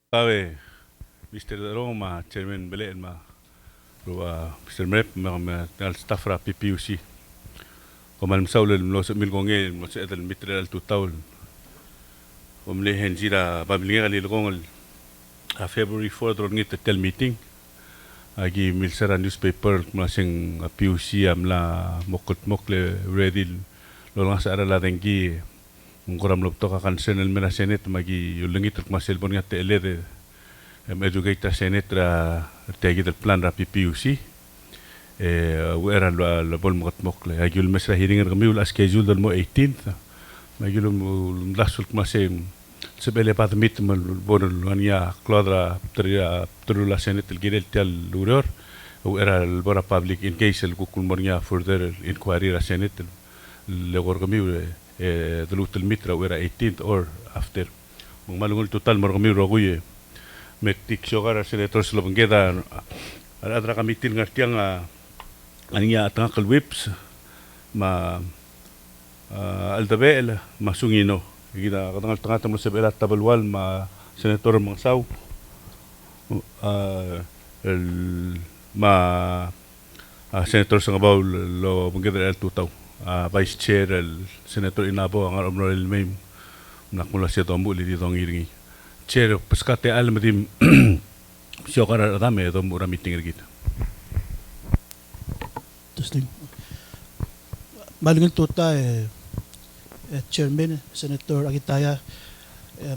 Sabe, Mr. Roma, Chairman Belen, Mr. Mrep, staff ra PPUC. Kuman saul lo sa milgonge mo sa etal mitral tutaul. Umlehen jira bablinga kali lokong February 4th ron ngit tel meeting. Agi milsara newspaper masing PUC amla mokot mokle ready lo nga sa arala dengi ngkuram lopto ka kansen el mena senate magi yulungit at maselbon nga tele educate senate ra tegi del plan ra PPUC wera la bol mokle agi ul mesra hearing kami ul schedule dal mo 18th magi ul lasul masem sebele pat mit mal bon ania clodra trula senate el girel tal luror wera el bora public in case el kukul mornya further inquiry ra senate le kami دلوقتي المتر ويرا 18 or after malungol total marami roguye metik sogara senator slobong geda adra kami til ngartiang ania tangkal whips ma aldabel masungino gida katangal tangata mo sebela tabalwal ma senator mangsaw ma senator sangabaw lo mongeda el tutaw Vice Chair el Senator Inabo ang Honorable Mem nakmula siya tombo li ditong iringi Chair paskate alam dim siya kara dame tombo ra meeting kita Testing. Malungin tuta Chairman Senator Agitaya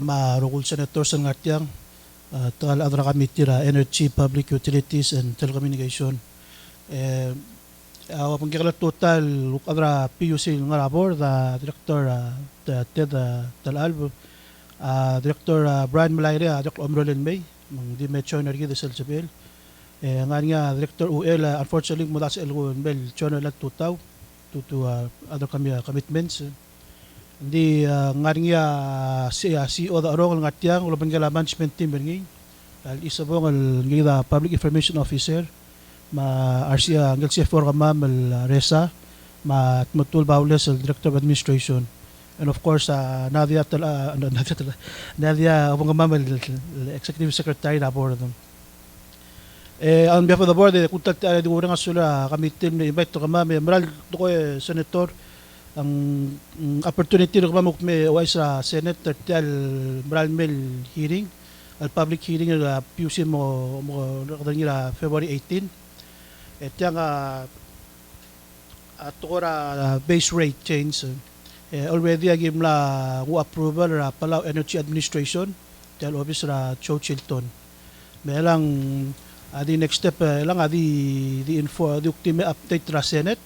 marugol Senator sa ngartiang tal adra committee ra Energy, Public Utilities and Telecommunication pagkakala total kadra PUC nga labor the director Ted Talalbo director Brian Malaire Dr. Omrolin May mang di medyo energy de Selsabel nga director UL unfortunately mula sa Elgon Bel channel at tutaw to other commitments hindi nga CEO da arong ngatiang ulo bangala management team ngi isa bong ng public information officer ma RCA ang CF4 Ma'am Reza ma Matul Baules el Director of Administration and of course Nadia Ma'am Executive Secretary na board on behalf of the board kuntat di urang asula kami team na invite to Ma'am Emerald to ko Senator ang opportunity ko Ma'am me sa Senate tel Emerald Mail hearing al public hearing PUC mo kadang February 18 Etiyang tukora base rate change already agim la approval ra Palau Energy Administration tel office ra Cho Chilton melang adi next step lang adi info di ultime update ra Senate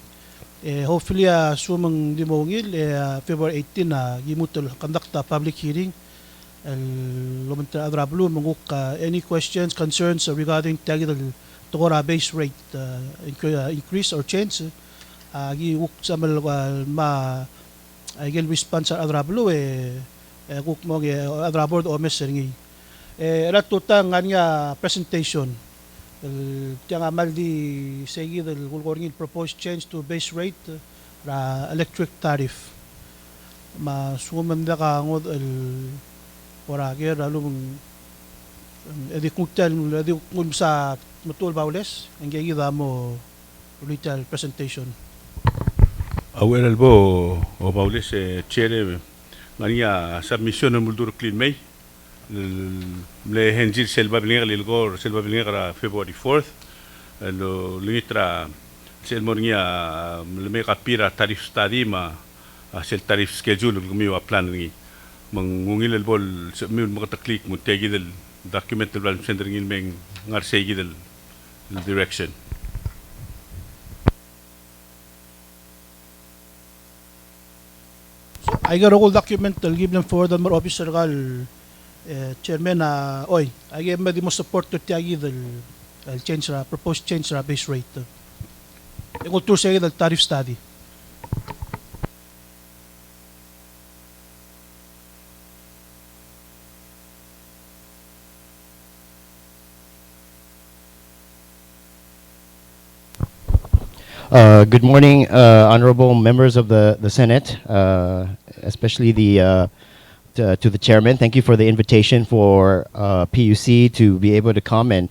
hopefully sumang dimongil February 18 na gimutol conduct public hearing lumenta adrablu manguk any questions concerns regarding tagil tukora base rate increase or change gi uk samal ma agil response sa adrablo kuk mo adrabord o meserngi ratutang nga presentation tiang amal di segi del gulgorngil proposed change to base rate ra electric tariff ma sumamda ka ngod ora ger alum edi kung sa Matul Baules ang gigida mo retail presentation awel albo o Baules chere ngania submission ng muldur clean may le henjil selba bilinga lilgor selba bilinga February 4th lo lingitra selmornia le kapira tariff study ma sel tariff schedule gumiwa plan ngi mangungil albol mi makataklik mo tegi del document del center ngil meng ngar segi del direction. I got a whole document I'll give them for the more officer gal chairman oy I give me the most support to tiagi del change ra proposed change ra base rate ego to say del tariff study Good morning, honorable members of the Senate, especially the to the chairman. Thank you for the invitation for PUC to be able to come and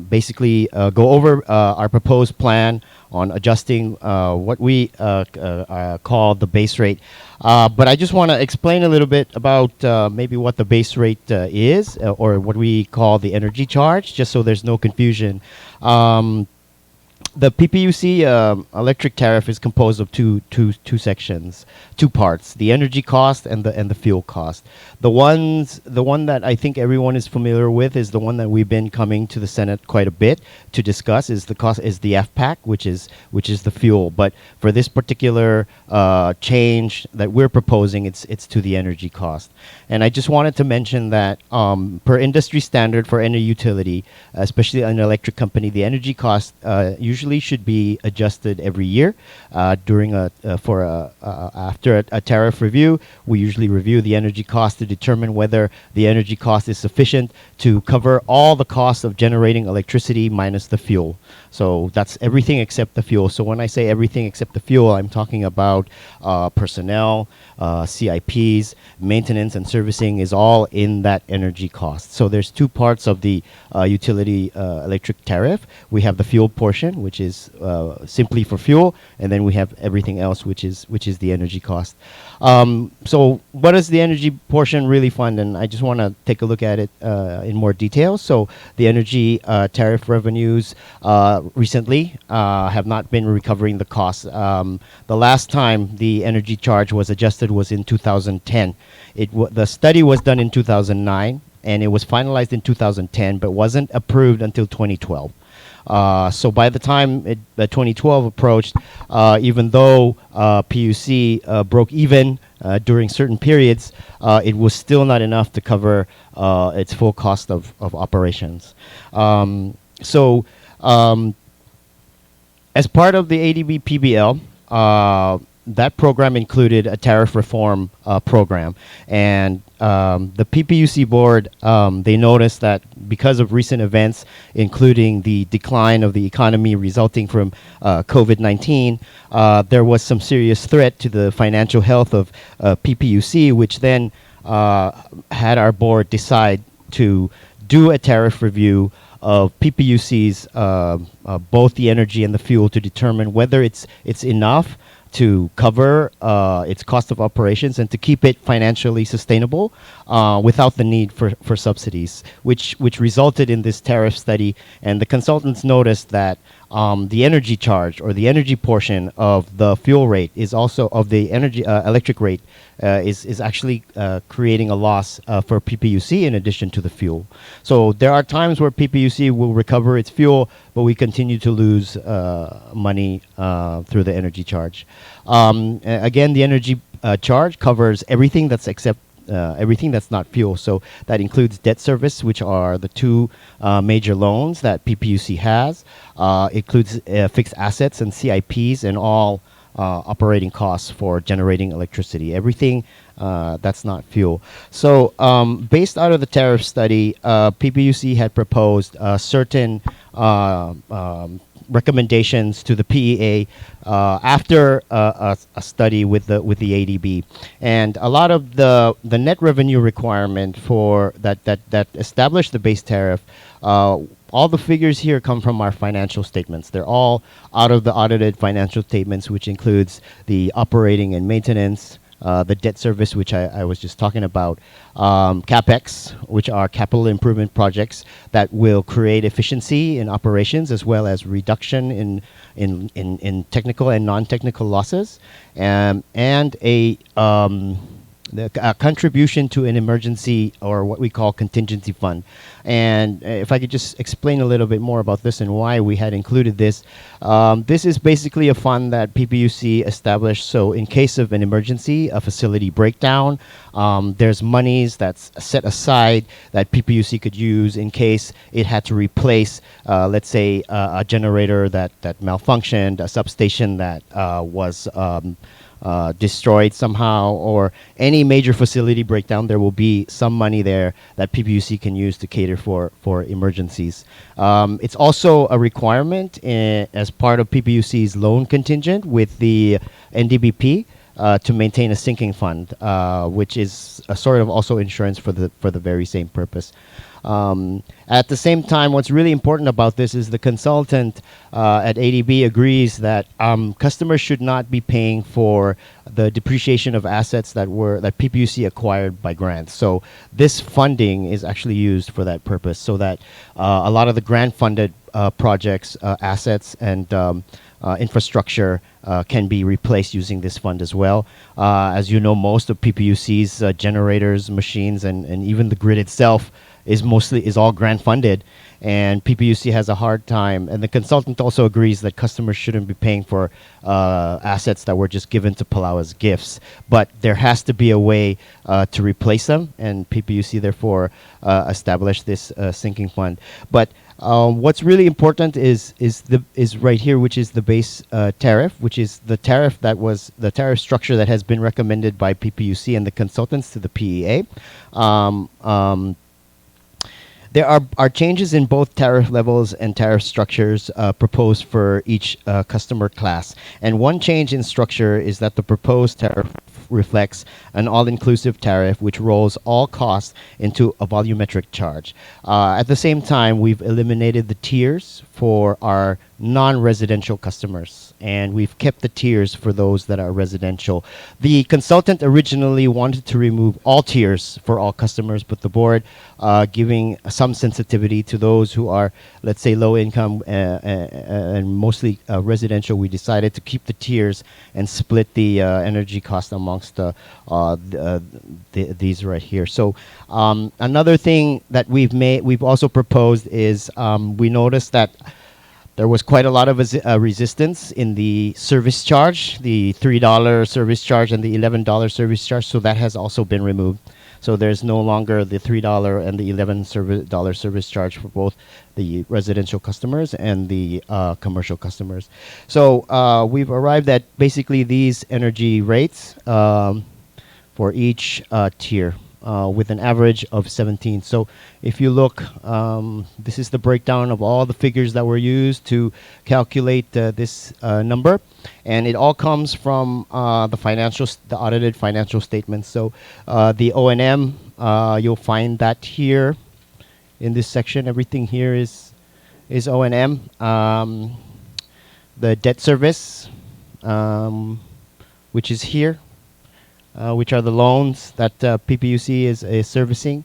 basically go over our proposed plan on adjusting what we call the base rate. But I just want to explain a little bit about maybe what the base rate is, or what we call the energy charge, just so there's no confusion. The PPUC electric tariff is composed of two sections, two parts: the energy cost and the fuel cost. The one that I think everyone is familiar with is the one that we've been coming to the Senate quite a bit to discuss. Is the cost is the FPAC, which is the fuel. But for this particular change that we're proposing, it's to the energy cost. And I just wanted to mention that per industry standard for any utility, especially an electric company, the energy cost usually should be adjusted every year during after a tariff review. We usually review the energy cost to determine whether the energy cost is sufficient to cover all the costs of generating electricity minus the fuel. So that's everything except the fuel. So when I say everything except the fuel, I'm talking about personnel, CIPs, maintenance and servicing is all in that energy cost. So there's two parts of the utility electric tariff. We have the fuel portion, which is simply for fuel, and then we have everything else, which is the energy cost. So what does the energy portion really fund? And I just want to take a look at it in more detail. So the energy tariff revenues recently have not been recovering the costs. The last time the energy charge was adjusted was in 2010. The study was done in 2009, and it was finalized in 2010, but wasn't approved until 2012. So by the time 2012 approached, even though PUC broke even during certain periods, it was still not enough to cover its full cost of operations. As part of the ADB PBL, that program included a tariff reform program, and the PPUC board, they noticed that because of recent events, including the decline of the economy resulting from COVID-19, there was some serious threat to the financial health of PPUC, which then had our board decide to do a tariff review of PPUC's both the energy and the fuel to determine whether it's enough to cover its cost of operations and to keep it financially sustainable without the need for subsidies, which resulted in this tariff study. And the consultants noticed that the energy charge, or the energy portion of the fuel rate, is also of the energy electric rate, is actually creating a loss for PPUC in addition to the fuel. So there are times where PPUC will recover its fuel, but we continue to lose money through the energy charge. Again, the energy charge covers everything that's except everything that's not fuel. So that includes debt service, which are the two major loans that PPUC has. It includes fixed assets and CIPs and all operating costs for generating electricity. Everything that's not fuel. So based out of the tariff study, PPUC had proposed certain recommendations to the PEA after a study with the ADB, and a lot of the net revenue requirement for that established the base tariff. All the figures here come from our financial statements. They're all out of the audited financial statements, which includes the operating and maintenance, the debt service, which I was just talking about, CapEx, which are capital improvement projects that will create efficiency in operations as well as reduction in technical and non-technical losses, and a contribution to an emergency, or what we call contingency fund. And if I could just explain a little bit more about this and why we had included this. This is basically a fund that PPUC established, so in case of an emergency, a facility breakdown, there's monies that's set aside that PPUC could use in case it had to replace, let's say, a generator that malfunctioned, a substation that was destroyed somehow, or any major facility breakdown. There will be some money there that PPUC can use to cater for emergencies. It's also a requirement as part of PPUC's loan contingent with the NDBP. to maintain a sinking fund, which is a sort of also insurance for the very same purpose. At the same time, what's really important about this is the consultant at ADB agrees that customers should not be paying for the depreciation of assets that PPUC acquired by grants. So this funding is actually used for that purpose, so that a lot of the grant-funded projects, assets, and infrastructure can be replaced using this fund as well. As you know, most of PPUC's generators, machines, and even the grid itself is all grant funded, and PPUC has a hard time. And the consultant also agrees that customers shouldn't be paying for assets that were just given to Palau as gifts, but there has to be a way to replace them, and PPUC therefore established this sinking fund. But what's really important is right here, which is the base tariff, which is the tariff structure that has been recommended by PPUC and the consultants to the PEA. There are changes in both tariff levels and tariff structures proposed for each customer class. And one change in structure is that the proposed tariff reflects an all-inclusive tariff which rolls all costs into a volumetric charge. At the same time, we've eliminated the tiers for our non-residential customers, and we've kept the tiers for those that are residential. The consultant originally wanted to remove all tiers for all customers, but the board, giving some sensitivity to those who are, let's say, low income and mostly residential, we decided to keep the tiers and split the energy cost amongst these right here. So another thing that we've also proposed is we noticed that there was quite a lot of resistance in the service charge, the $3 service charge and the $11 service charge. So that has also been removed. So there's no longer the $3 and the $11 service charge for both the residential customers and the commercial customers. So we've arrived at basically these energy rates for each tier. With an average of 17. So if you look, this is the breakdown of all the figures that were used to calculate this number, and it all comes from the audited financial statements. So the O&M, you'll find that here in this section. Everything here is O&M. The debt service, which is here. Which are the loans that PPUC is servicing.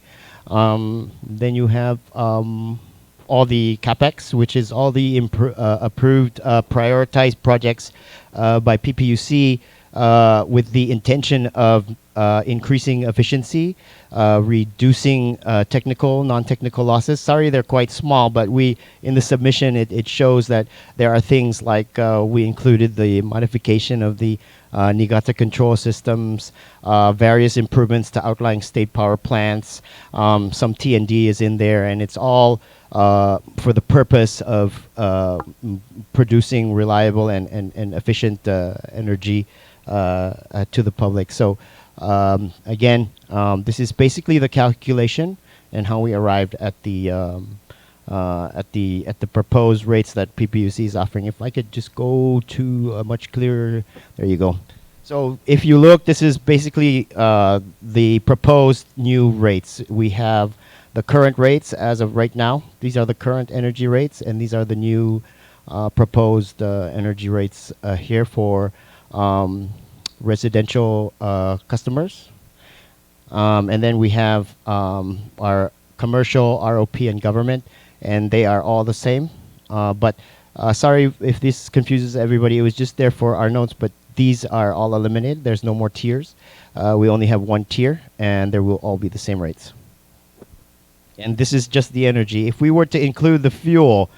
Then you have all the CapEx, which is all the approved prioritized projects by PPUC with the intention of increasing efficiency, reducing non-technical losses. Sorry, they're quite small, but in the submission, it shows that there are things like we included the modification of the Niigata control systems, various improvements to outlying state power plants, some T&D is in there, and it's all for the purpose of producing reliable and efficient energy to the public. So again, this is basically the calculation and how we arrived at the proposed rates that PPUC is offering. If I could just go to a much clearer, there you go. So if you look, this is basically the proposed new rates. We have the current rates as of right now. These are the current energy rates, and these are the new proposed energy rates here for residential customers. And then we have our commercial, ROP, and government, and they are all the same. But sorry if this confuses everybody. It was just there for our notes, but these are all eliminated. There's no more tiers. We only have one tier, and there will all be the same rates. And this is just the energy. If we were to include the fuel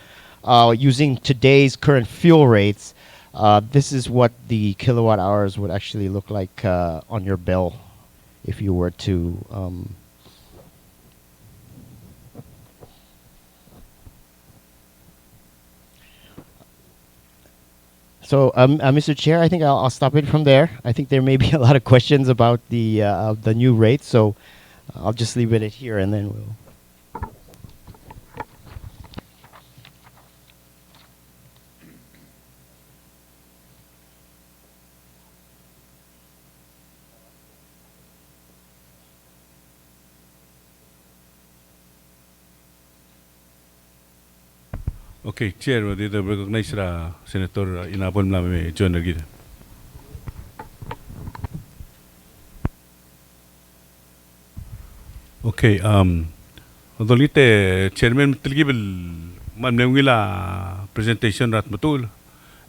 using today's current fuel rates, this is what the kilowatt hours would actually look like on your bill if you were to So, Mr. Chair, I think I'll stop it from there. I think there may be a lot of questions about the new rates, so I'll just leave it at here, and then we'll. Okay, Chair, dito recognize ra Senator Inapon namin John Arguida. Okay, Odolite, Chairman Tilgibel, man newila presentation rat matul.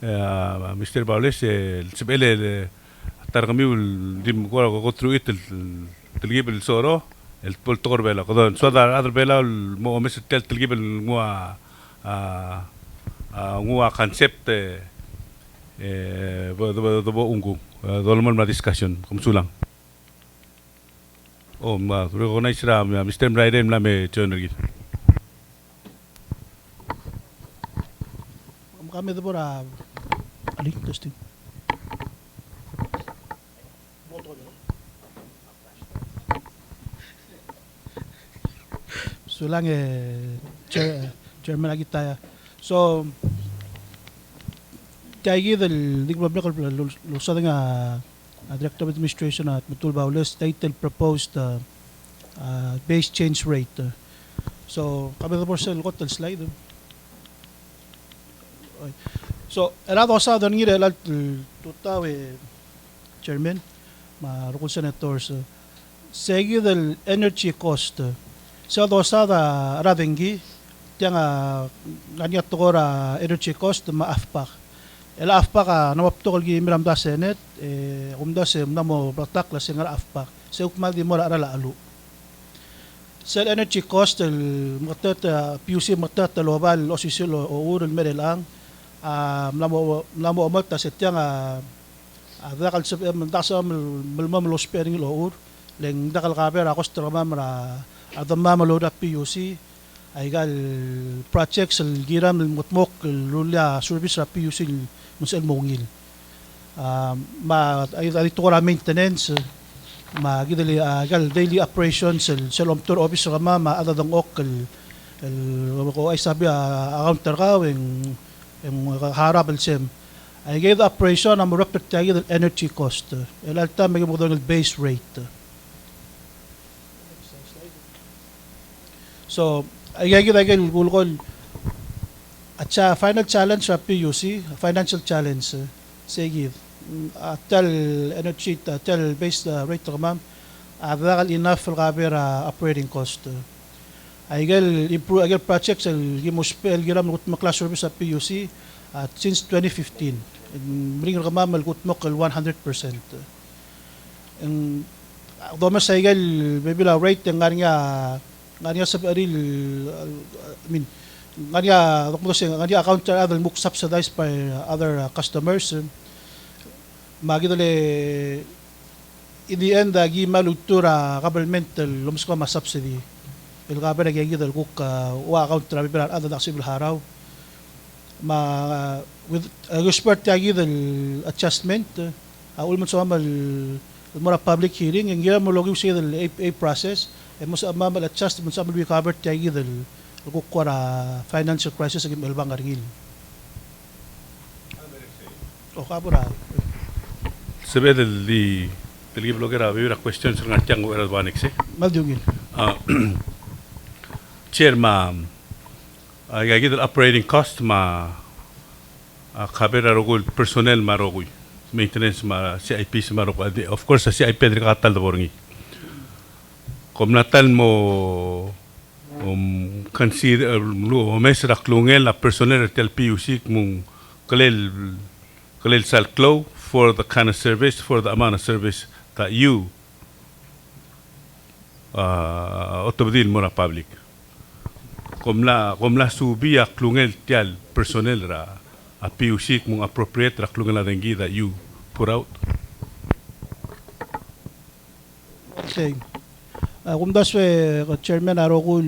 Mr. Baules, sibele tar kami dim ko through it Tilgibel soro, el poltor bela, kodon so da other bela mo mes tel Tilgibel ngua ngua concept bo ungu, dolman ma discussion, kumsulang. Oh, recognize ra Mr. Mraiden na may John Arguida. Kami ito po na testing. So lang chairman lagi tayo. So tayo del di ko lusa nga Director of Administration at Mutul Baules title proposed base change rate. So kami ito po sa lukot del slide. Okay. So, erado sa doon ngira lal tutaw chairman, marukol senators. Segi del energy cost. Sa dosa da radengi tiang nganya tokora energy cost maafpak. Ela afpak nawapto kol gi miram da senet umda se namo batak la singar afpak. Se ukma di mora ara alu. Sa energy cost el matat PUC matat global osisil o urul merelang mlamo amat ta setyang dakal sa mandasa malmam los pering lour leng dakal kaper akos trama mara adamma maloda PUC ay gal projects el giram mutmok lulia service ra PUC musel mongil ma ay dito ra maintenance ma gidali gal daily operations el omtor office rama ma adadang ok el ko ay sabi counter kaweng harap el-sem ay gaya operation ang marapit tayo ng energy cost el-alta may magdang base rate so ay gaya gulkol at sa final challenge sa PUC financial challenge sige tel energy tel base rate ma'am adakal enough for cover operating cost ay improve agel projects el gimuspel giram maklas service sa PUC at since 2015 bring ka mamal gutmok 100% ang doma sa agel maybe la rate nganya sa aril I mean nganya account other book subsidized by other customers magidale in the end gi malutura governmental lumus ko ma subsidy el gabe na gyud el kuk wa account trabi pero ada dak sibil haraw ma with respect gyud el adjustment ulman so mal mura public hearing ang gira mo logi sa el a process e mo sa mal adjust mo sa mal recover gyud el kuk ra financial crisis agim el bangargil o kabura Sebedel di Tilgi blogera vivir a question sa ngatiyang o eras banik si. maldungil Chair ma gagid operating cost ma kabera rogul personnel ma rogul maintenance ma CIP ma rogul of course sa CIP diri katal da borngi kom natal mo consider lo mesra klungel la personnel tel PUC mung kalel sal clo for the kind of service for the amount of service that you otobdil mo na public komla subi a klungel tial personnel ra a PUC mong appropriate ra klungel na dengi that you put out. okay kung daswe chairman arokul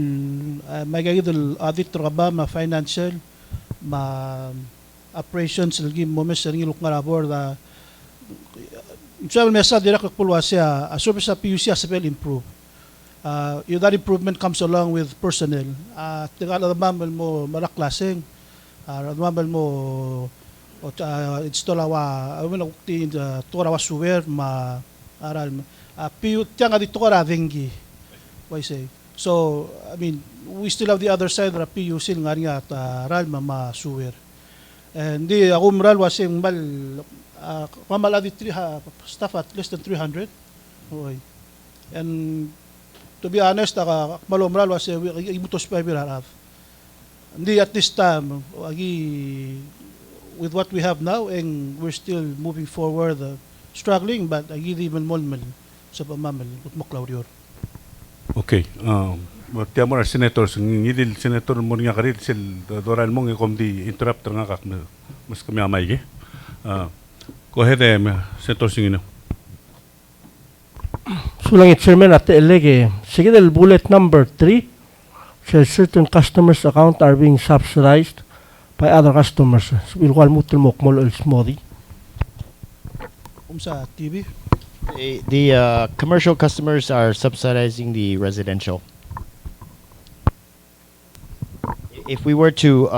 may gagid audit traba ma financial ma operations lagi mo mes ring luk ngarabor da sabi mesa direct pulwa siya service sa PUC as well improve. That improvement comes along with personnel. Tingala naman mo maraklaseng. Naman mo install awa ukti tora suwer ma aral PU tiang dito ko ra dengi. Why say? So, I mean, we still have the other side ra PUC nga nga at ralma masuwer. And di ako maral wasing mal mamala di staff at less than 300. Okay. And to be honest, malomral was ibutos pa biraraf. Hindi at this time, with what we have now, and we're still moving forward, struggling, but agi di man molmal sa pamamal, mo Claudio. Okay. Tiyan mo na senators, ngidil senator mo nga karit sil doral mo ng di interrupt nga kak mas kami amay ge. Go ahead, Senator Singino. Sulang chairman at elege. Sige del bullet number 3 says certain customers' account are being subsidized by other customers. Wilwal mutil mokmol el smodi. Sa TV? The commercial customers are subsidizing the residential. If we were to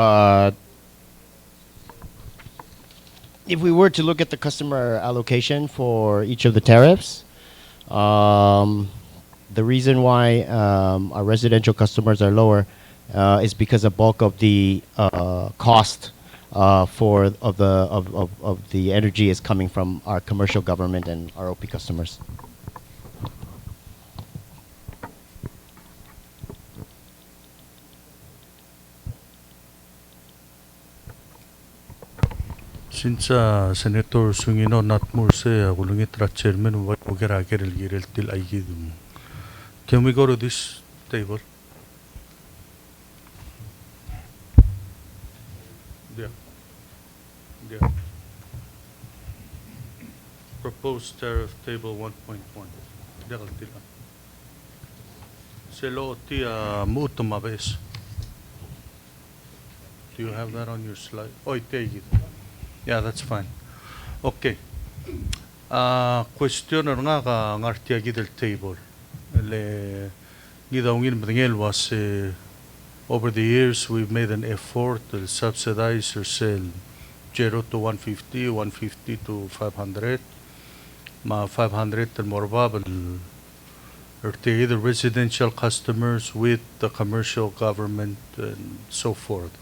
look at the customer allocation for each of the tariffs, the reason why our residential customers are lower is because a bulk of the cost of the energy is coming from our commercial government and ROP customers. Since Senator Sungino not more say ulungit ra chairman what ogera girel til aigidum. Can we go to this table? Yeah. Yeah. Proposed tariff table 1.1. Dagal tila. Selo ti muutama bes. Do you have that on your slide? Oi, take it. Yeah, that's fine. Okay. Question nga ka ngartia gidel table. Le gidawngin mtingel was over the years we've made an effort to subsidize or sell 0 to 150, 150 to 500. Ma 500 and more babel or the residential customers with the commercial government and so forth.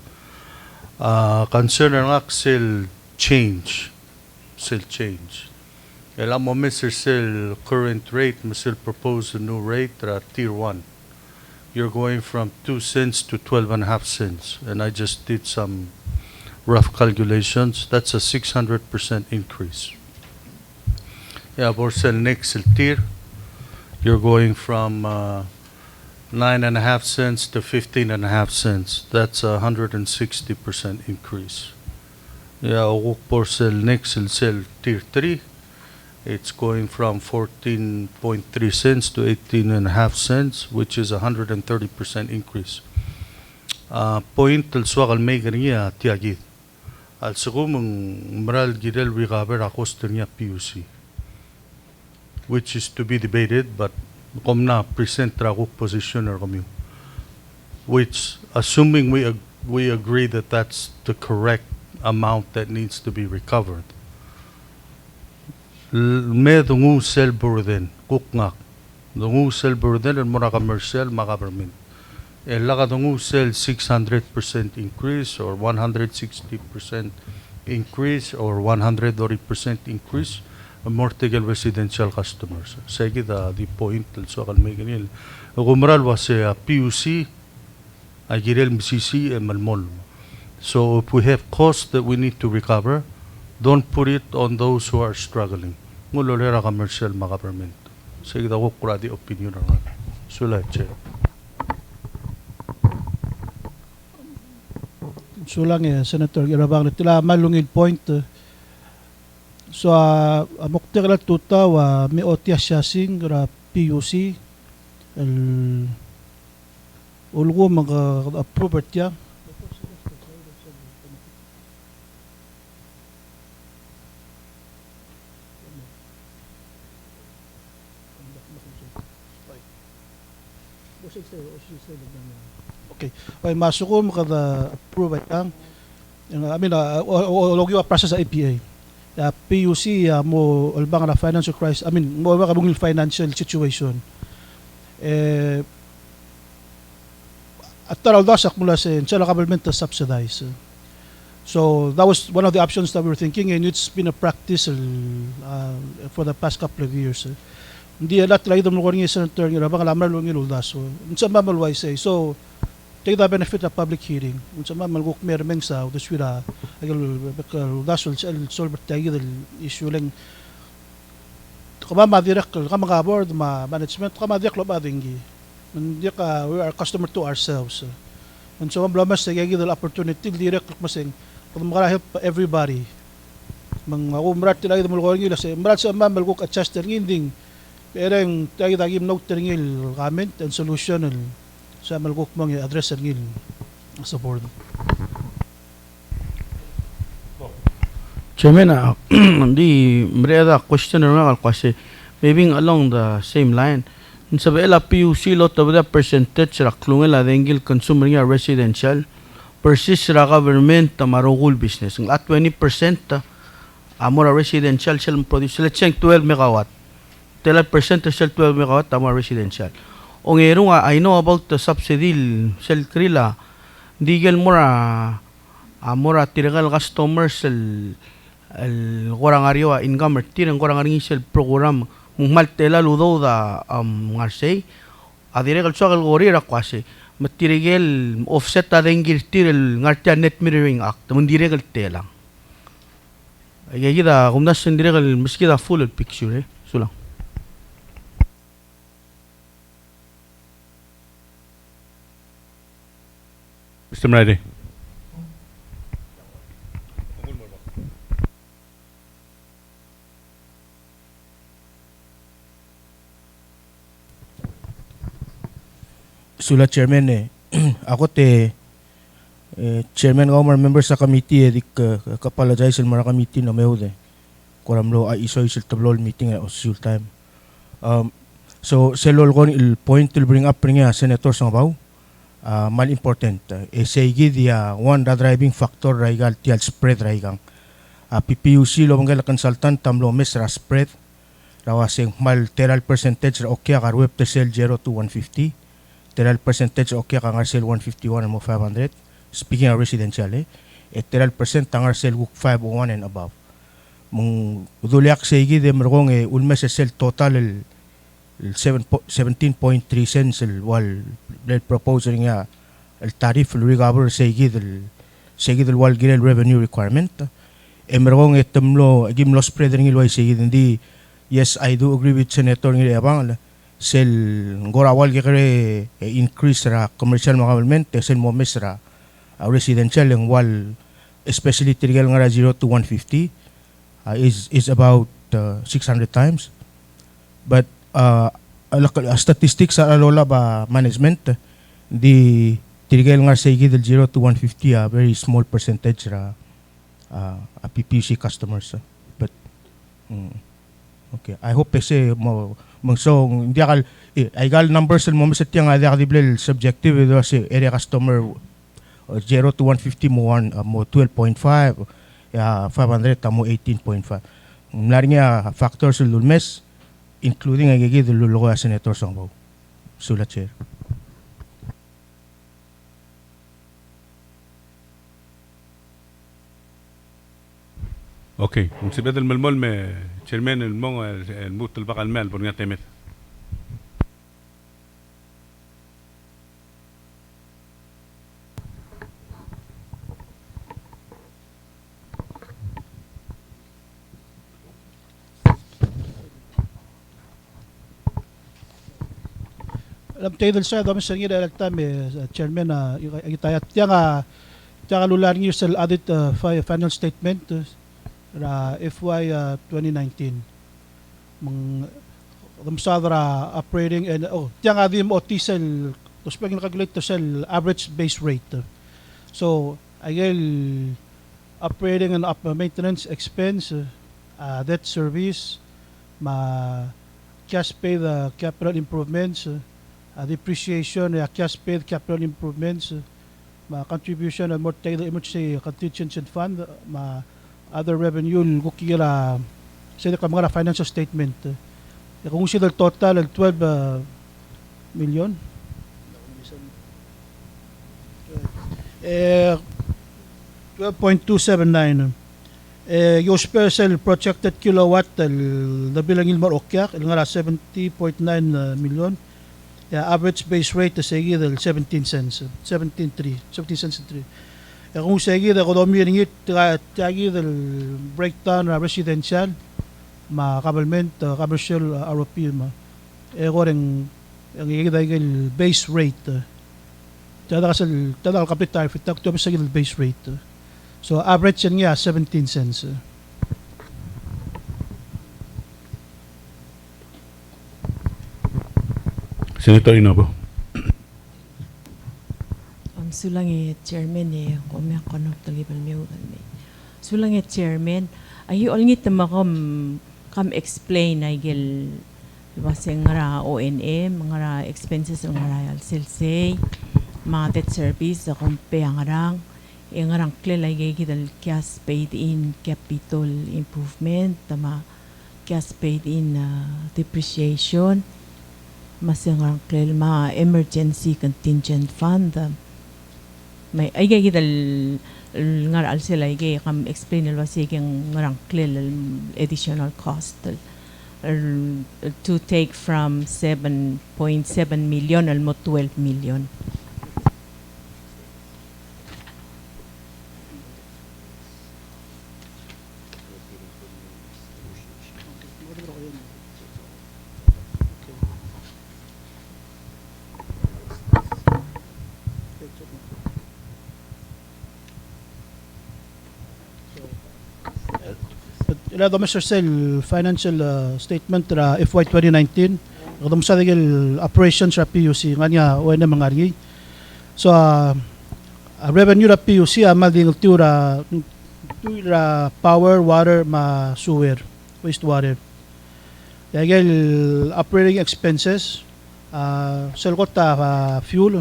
Concern nga sell change. El amo Mr. Sel current rate, Mr. propose a new rate at tier 1. You're going from 2 cents to 12.5 cents. And I just did some rough calculations. That's a 600% increase. Yeah, for Sel next tier, you're going from 9.5 cents to 15.5 cents. That's a 160% increase. Yeah, for Sel next Sel tier 3, it's going from 14.3 cents to 18.5 cents, which is a 130% increase. Point al swag al may ganiya tiagid. Al segumang maral gidel wigaber akoster niya PUC, which is to be debated, but kom na present raguk position or kami, which assuming we agree that that's the correct amount that needs to be recovered. May dungu sell burden kukngak dungu sell burden and mura commercial ma government laga dungu sell 600% increase or 160% increase or 130% increase mortigal residential customers say the point so kal may ganil gumral was a PUC agirel MCC and malmol. So if we have costs that we need to recover, don't put it on those who are struggling. Ngulolera commercial ma government. Sige daw ko di opinion ra. Sulay che. Sulang Senator Irabang tila malungil point. So amok tira tuta wa mi otia sing ra PUC el ulgo mga approve tiya. Okay. Ay masuko mo kada approve ang I mean logyo process sa APA. PUC mo albang na financial crisis. I mean mo ka bungil financial situation. at taral-dasak mula sa government to subsidize. So that was one of the options that we were thinking, and it's been a practice for the past couple of years. Hindi alat lang itong mga senator nga bang alamar lang yung uldas. So unsa man malway say. So take the benefit of public hearing. Unsa man malguk mermeng sa udaswira agal uldas solve tayo del issue lang. Kama direct kama ka board management kama direct lo badingi. Hindi ka we are customer to ourselves. And so blamas tayo the opportunity direct masing kung help everybody. Mga umrat tayo mo ko sa umrat sa mamalguk adjust nginding pero yung tayo tagim note ngil comment and solution sa malguk mong address ngil sa board. Chairman, hindi mreda question na kasi maybe along the same line. Sa bela PUC lot of the percentage ra klungela dengil consumer nga residential versus ra government marugul business. Ang at 20% amora residential shall produce let's say 12 megawatt. 12% shall 12 megawatt amora residential. O ngero nga I know about the subsidy shall krila digel mora amora tiragal customers el kurang ariwa income tirang kurang aring sel program mal tela ludo da ngarsay adiregal sogal gorira kwase matirigel offset ta dengir tirel ngartia net mirroring act mundiregal telang ay gida kumnas indiregal miski da full picture sulang. Mr. Mrade. Sula chairman ako chairman ko mga members sa committee dik kapalajay sa mga committee na mayod kuramlo ay isoy sa tablol meeting sul time so selol ko il point to bring up niya senator sa baw mal important sige dia one the driving factor raigal tial spread raigang PPUC lo mga consultant tamlo mesra spread rawasing mal teral percentage okay ka web to sell 0 to 150 teral percentage okay kang sell 151 mo 500 speaking of residential teral percent ang sell 501 and above mong udulyak sa igi de mergong ulmes sell total 17.3 cents wal proposal nga el tariff recover sa igi del wal girel revenue requirement mergong temlo gim loss spread ring ilway sa igi hindi yes I do agree with senator ngi abang sel ngorawal kere increase ra commercial makabalment sel mo mesra residential yung wal especially trigal nga 0 to 150 is about 600 times but statistics sa alola ba management di trigal nga sa del 0 to 150 very small percentage ra PPUC customers but okay I hope kasi mo mangsong hindi akal ay numbers mo sa tiyang adakadible subjective ito kasi area customer 0 to 150 mo 12.5 500 mo 18.5 mlari nga factors lulmes including agigi luluko as senator sangbaw sulat chair. Okay, مسبب الملمول में chairman الموت البقى المال برنيا تيمت. Alam tayo dun sa dami sa ngira electam chairman itayat tiang lular niyo sa audit final statement ra FY 2019 mang damsadra operating and tiang adim otisel tos pag calculate to sell average base rate so agel operating and maintenance expense debt service ma cash pay the capital improvements depreciation cash paid capital improvements ma contribution and more tail emergency contingency fund ma other revenue kukira sa mga financial statement kung sila total 12 million Eh, 12.279. Yung special projected kilowatt nabilang ilmar okyak il nga 70.9 million. Average base rate segi 17 cents 17 cents 3. Kung segi ekonomi ringit tagi breakdown residential ma government commercial ROP ma ring ang igidagil base rate tada complete tariff itak to sa base rate. So average yan nga 17 cents. Senator Inobo. Sulang chairman kami kono talibal meu dalme. Sulang chairman ayu olngit kam explain ay gel waseng ngara ONM ngara expenses ngara silsay mga debt service akong peangarang ngarang klel ay gidal cash paid in capital improvement tama cash paid in depreciation mas ngarang klel ma emergency contingent fund may ay gidal ngar sila ay kam explain alwa sigang ngarang klel additional cost to take from 7.7 million almost 12 million. Ilado Mr. Sel financial statement ra FY 2019 kadum sa digil operations ra PUC nganya wala mangargi. So revenue ra PUC amal ding tura power, water, ma sewer, wastewater. Dagil operating expenses selkot ta fuel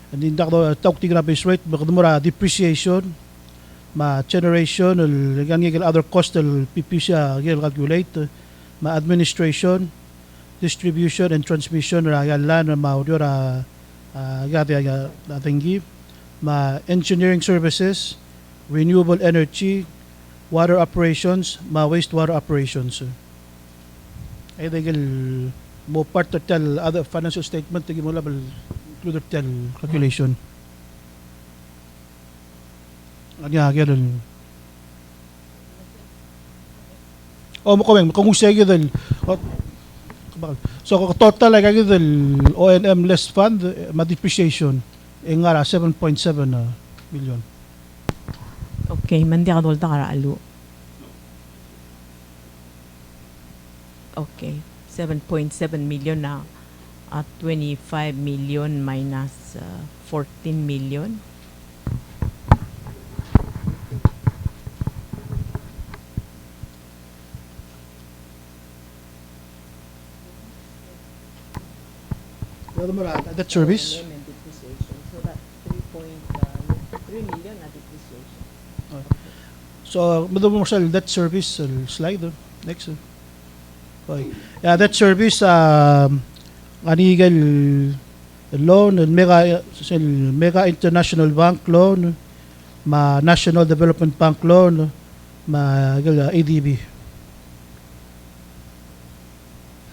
and in dakdo tawk tigra base rate bakdumura depreciation ma generation ganyan other cost PPUC calculate ma administration distribution and transmission ra lan ma audio ra natingi ma engineering services renewable energy water operations ma wastewater operations ay dagil mo part to tell other financial statement tigi mo label included tell calculation. Ganyan. Mo komeng kung sige dal. So total ay gagil O&M less fund ma depreciation ngara 7.7 million. Okay, mandi ka dolta kara alu. Okay, 7.7 million na at 25 million minus 14 million. That service. So that 3 million na depreciation. So madamo sa that service slide next. Okay. Yeah, that service anigal loan mega international bank loan ma national development bank loan ma ADB.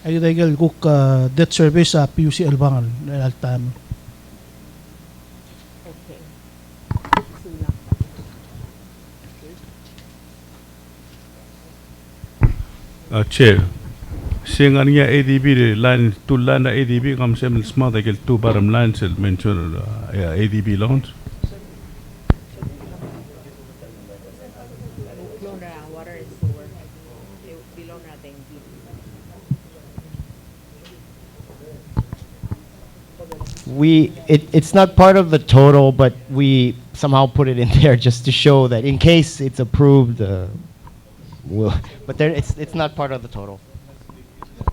Ay dahil kuk debt service sa PUC Albangan na altam. Okay. Chair, seeing on your ADB line to line ADB comes in small they get two bottom lines that mention ADB loans. Water and sewer. Below natin. It's not part of the total, but we somehow put it in there just to show that in case it's approved, but there it's not part of the total.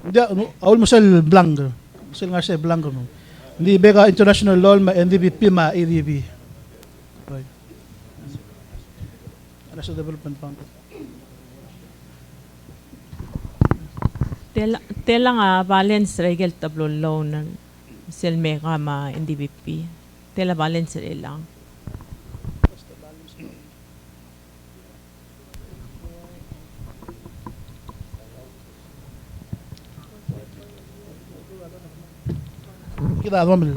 Hindi awol mo sel blanco. Sel nga sa blanco mo. Hindi bega international loan ma NDBP ma ADB. Right. National Development Bank. Tela nga balance regel tablo loan sel mega ma NDBP. Tela balance lang. كده أظن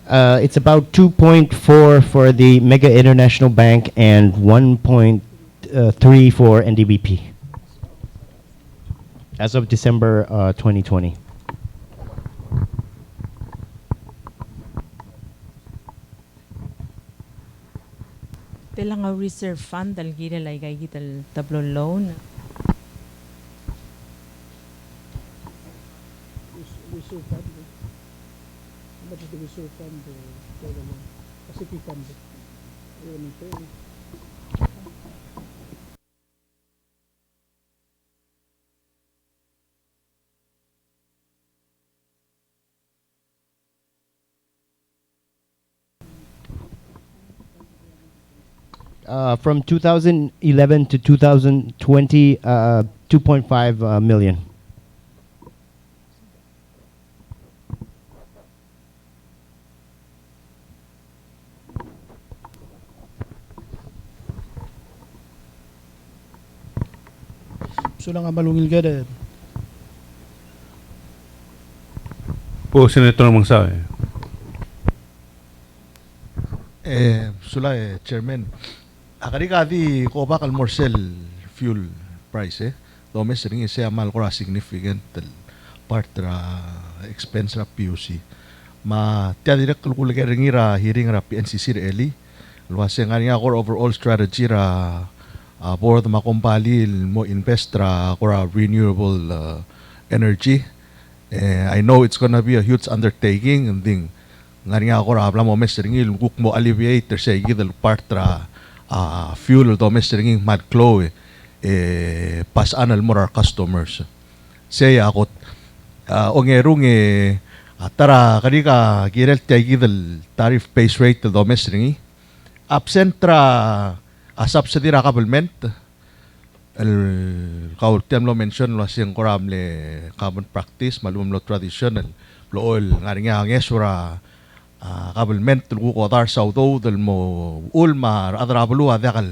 It's about 2.4 for the Mega International Bank and 1.3 for NDBP as of December 2020. Telang a reserve fund dal gira lay kay gital tablo loan. reserve fund. How much is the reserve fund? Pacific fund. From 2011 to 2020, 2.5 million. So lang ang malungil gada. Po, Senator Mangsa. Sula Chairman. Akari kadi ko bakal morsel fuel price domestic ring isa mal ko significant part ra expense ra PUC. Ma tia direct kulkulga ringira hearing ra PNCC ra eli. Luwase nga nga ko overall strategy ra board makumpali mo invest ra ko ra renewable energy. I know it's gonna be a huge undertaking and thing nga ako ra mo mestringil guk mo alleviate sa gidal part ra fuel domestringing madclo pas anal mo our customers saya ako ongerung tara kadika girel tay gidal tariff base rate domestringi absent ra subsidy ra government el kaul tem lo mention lo sing koram le common practice malum lo traditional lo oil nga ngesura government tulgo ko dar saudo del mo ulma adrablu adakal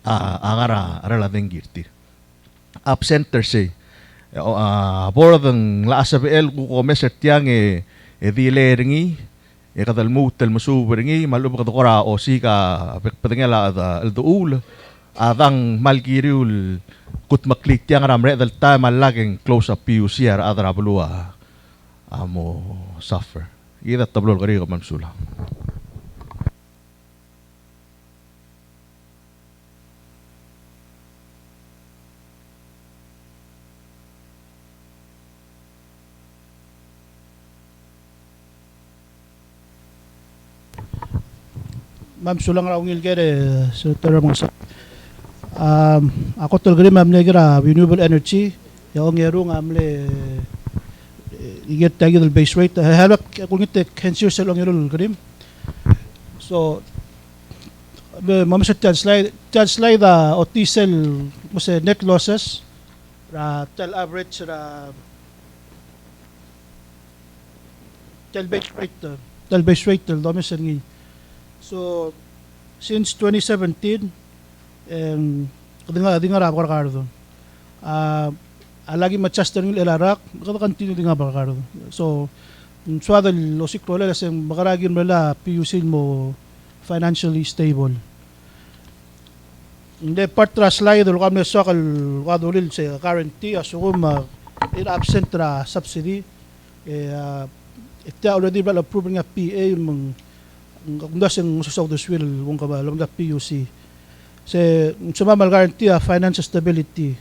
angara araladeng girti absent terse board ng laasabel ko meser tiang dile ringi kadal mo tel musu ringi malum ka dokora o sika pagpatengela al doul adang malgiriul kut maklik tiang ramre del time malaging close up PUC adrablu amo suffer ida tablol kari ko mamsula. Ma'am sulang raw ngil kere sa tara mga ako tulgri ma'am negra renewable energy yung ngero ngamle iget tagi del base rate halak kung ite cancer sa long yun grim so mama sa charge slide o diesel mo sa net losses ra tel average ra tel base rate tel domestic ngi so since 2017 kadinga ra ko kardo alagi ma-chaster ng ilarak, continue din nga bakar. So, suada losik ko lang kasi makaragin mo la PUC mo financially stable. Hindi part tra slide lo kami sa kal wadulil sa guarantee aso ko in absent tra subsidy ita already ba approve nga PA mang kung dasang sa South Will kung kabalo nga PUC sa sumamal guarantee financial stability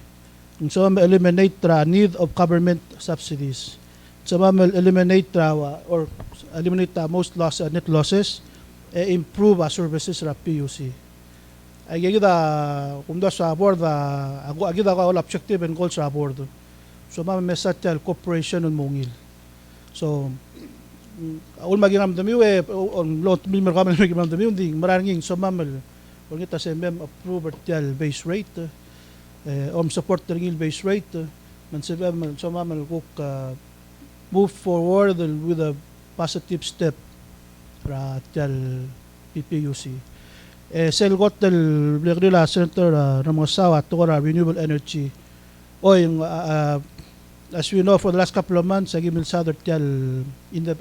so eliminate tra need of government subsidies so eliminate tra or eliminate most loss net losses improve services ra PUC ay gida kung da sa board ako agida ko all objective and goals sa board so message cooperation on mongil so all magiramdam yu on lot milmer kami magiramdam yu ding maraming so mamal kung kita sa approve tel base rate support tel base rate man so mamal ko move forward with a positive step para tel PPUC selgot del Blegrila Center Ramasawa to renewable energy yung as we know for the last couple of months agimil sa tel in the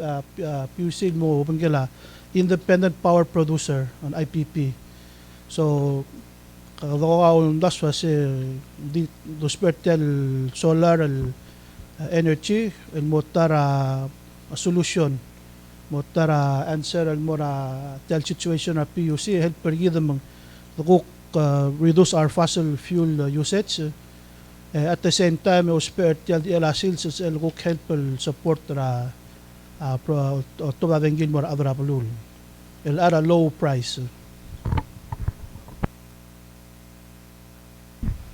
PUC mo bangela independent power producer on IPP so kalau das was di tel solar energy and motara solution motara answer al mora tel situation at PUC help pergi them reduce our fossil fuel usage at the same time we spare tel el sales el help support ra to bavengin mora available el ara low price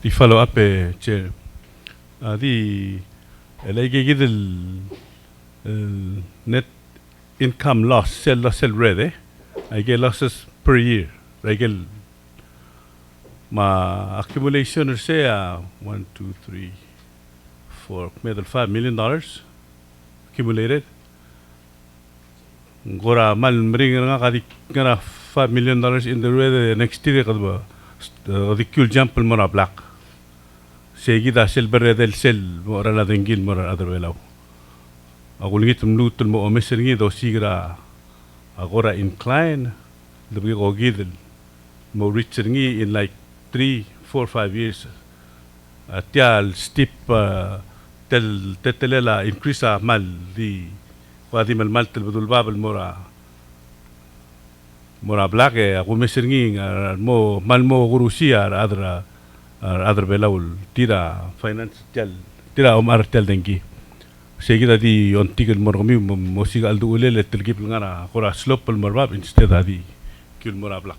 di follow up chair di elege gidel net income loss sell ready I get losses per year I get ma accumulation or say 1 2 3 4 middle $5 million accumulated gora mal mring nga kadi nga $5 million in the way next year kadba the cool jump mora black segida silver del sell mora la dengil mora other way law ako lingit mlutul mo omeser ngi do sigra agora incline lebih ko gidel mo reach ngi in like 3 4 5 years tial steep tetelela increase mal di wadi mal tel bedul babel mora black ako meser ngi mo mal mo gurusia other belawul tira finance tira omar tel dengi seguida di ontigal morgomi musiga aldu ulele telgip ngara kora slope marbab instead adi kul morabla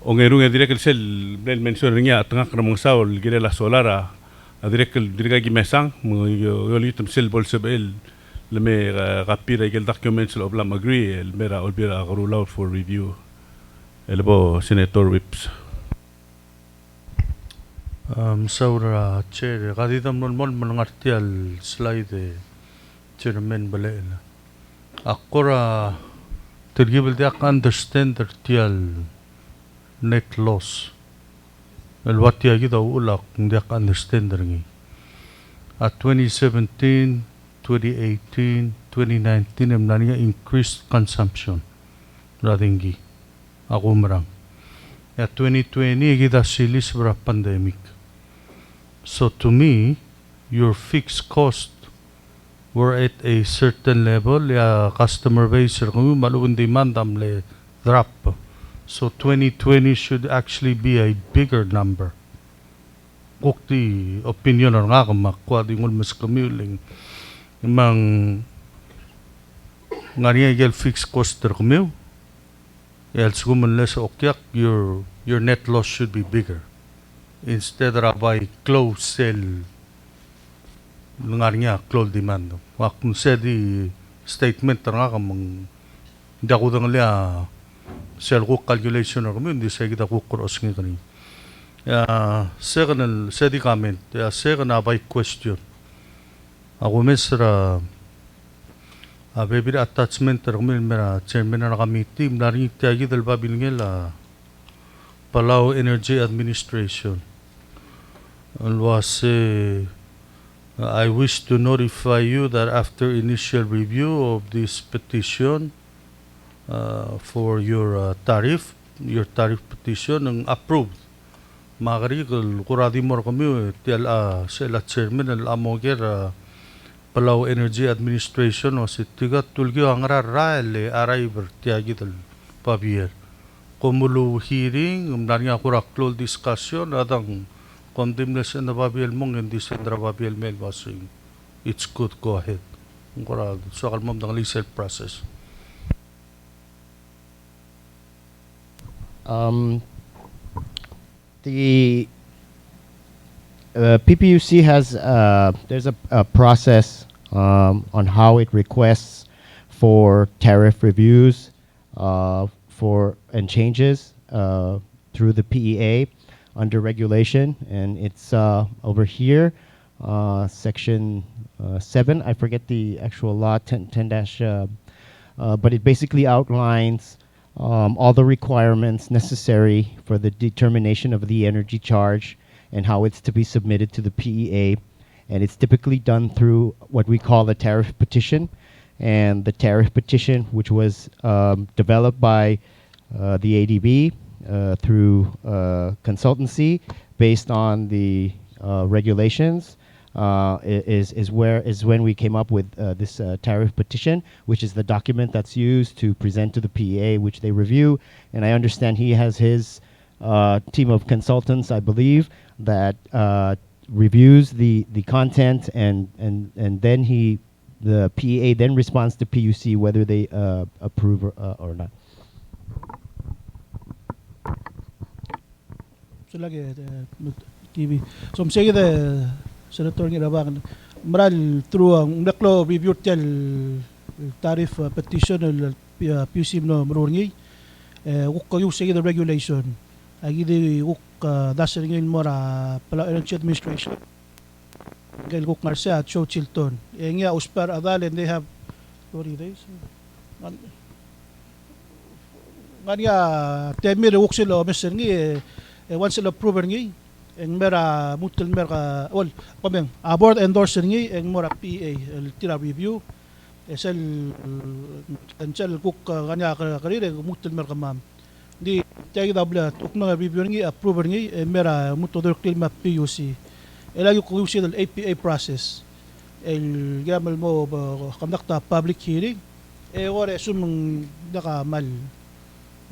ongerunga direk sel bel mention ringa tengah kramang saul girela solara direk dirga gi mesang yolitum sel bol sebel leme rapira gel documents oblam agree el mera olbira rule out for review elbo senator whips saura chair kadidam non mon mangartial slide chairman balel akora tergibel dia understand tial net loss el watia gida ulak dia understand ngi at 2017 2018 2019 emnania increased consumption radingi ako marang ya 2020 gida silis bra pandemic. So to me, your fixed cost were at a certain level. Ya customer base kung maluwin demand le drop. So 2020 should actually be a bigger number. Kukti opinion nga kamakwa di ngul mas kamiuling mang ngariya gel fixed cost kumiu. Else gumunles okyak your net loss should be bigger. Instead of by close sell lungar niya close demand wakun said the statement nga kamang dako dang liya sell ko calculation or hindi sa kita ko cross ngi kani second said the comment second by question ako mesra baby attachment or mera chairman na kami team naring tiyagi dalba bilngela Palau Energy Administration I wish to notify you that after initial review of this petition for your tariff petition ang approved. Magari kuradi mo kami sila chairman al Palau Energy Administration o si tiga tulgi ang rarail aray bertiagi del pabier. Komulu hearing umnanya kuraklo discussion adang condemnation na babiel mong hindi sendra babiel mail basing it's good go ahead. Kurad so kalmam ng legal process. The PPUC has there's a process on how it requests for tariff reviews for and changes through the PEA under regulation, and it's over here, section 7. I forget the actual law, 10 dash, but it basically outlines all the requirements necessary for the determination of the energy charge and how it's to be submitted to the PEA. And it's typically done through what we call a tariff petition. And the tariff petition, which was developed by the ADB through consultancy based on the regulations, is when we came up with this tariff petition, which is the document that's used to present to the PEA, which they review. And I understand he has his team of consultants, I believe, that reviews the content, and then the PEA then responds to PUC whether they approve or not. So lagi TV. So sige the Senator nga bang maral through ang naklo review tel tariff petition el PUC no marungi wuk ko yung sige the regulation agi di wuk dasar ngin mora pala energy administration gail wuk ngarsa at show Chilton nga uspar adal and they have 40 days ngania temir wuk sila omeser ngi once sila approver ngi ang mera mutul mera well pameng board endorser ngi ang mora PA el tira review esel ansel kuk kanya karire mutul mera mam di tagi dabla ukna review ngi approver ngi mera mutodor klima PUC elagi ko usi del APA process el gamal mo conduct public hearing ora sumang nakamal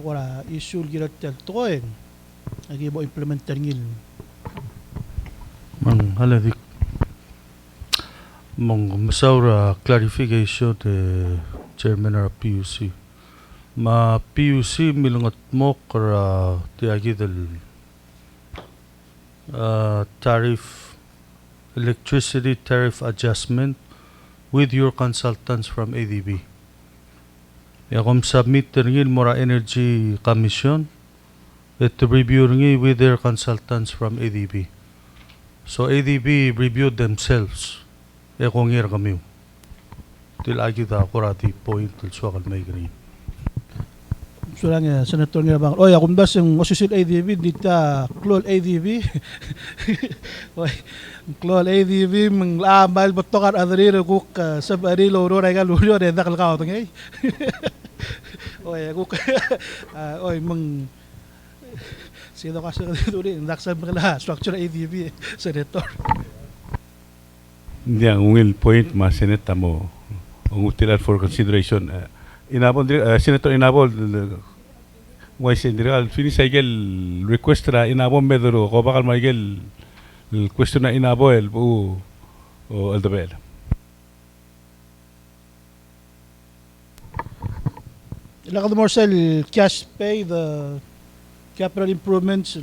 ora issue girat tel toen agi mo implementer ngil mang haladik mong masaura clarification de chairman of PUC ma PUC milungat mo kara tiagi del tariff electricity tariff adjustment with your consultants from ADB yakom submit ngil mora energy commission at review ngi with their consultants from ADB. So ADB reviewed themselves. Kung ngir kami. Til agi da kurati point til suakal may gani. So lang Senator nga bang oy akong basing osusil ADB dita klol ADB oy klol ADB mang lamal botokar adriro kuk sab arilo ro regal ulyo de dakal ka ngay oy kuk oy mang sino kasi dito rin nakasab ka structure ADB Senator Hindi ang ungil point ma seneta mo ang utilan for consideration inabol Senator inabol why sendral finish cycle request ra inabol medro ko bakal maigel question na inabol o aldabel ilakad mo sa cash pay the capital improvements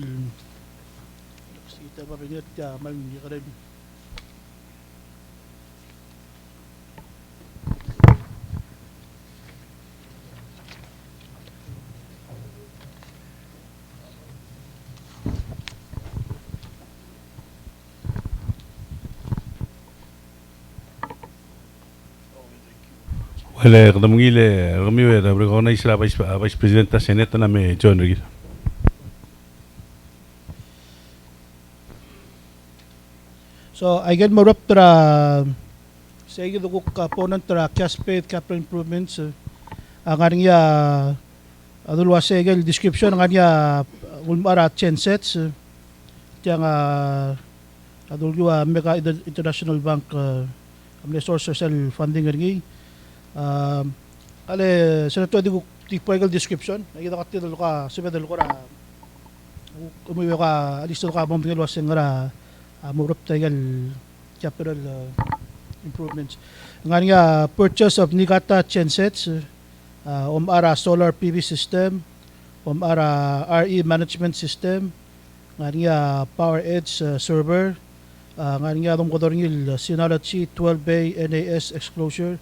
kita ba binit ka mal karim wala kadamngile ramiwe da recognize la vice president ta seneta na me John Rigil So I get more up tra say the component tra cash paid capital improvements ang aniya adul wa segel description ang aniya ulmara chensets tiang adul wa mega international bank amne source social funding ngi ale sa to di tipo egal description ay kita katid ka subedal ko ra umuwi ka alisto ka bom tingel was ngara murap tagal capital improvements nga purchase of Nikata gensets ara solar PV system ara RE management system nga power edge server nga dong kodorngil sinalachi 12 bay NAS exclosure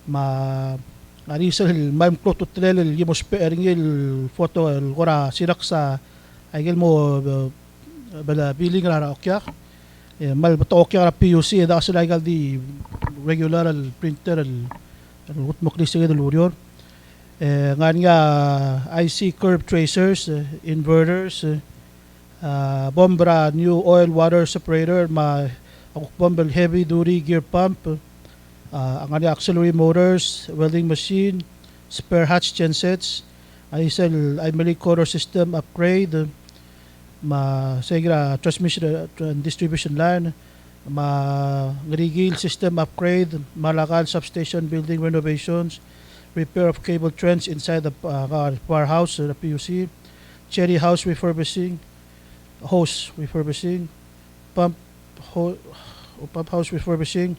ma anisal mam prototrel yimos peringil photo kora sirak sa aigil mo bala biling ra okyak mal bato okyak ra PUC da sila igal di regular al printer al utmok ni sige del urior nga IC curve tracers inverters bombra new oil water separator ma bombel heavy duty gear pump ang auxiliary motors, welding machine, spare hatch gensets, isel imeli color system upgrade, transmission and distribution line, rigil system upgrade, malakal substation building renovations, repair of cable trends inside the powerhouse, the PUC, cherry house refurbishing, hose refurbishing, pump house refurbishing,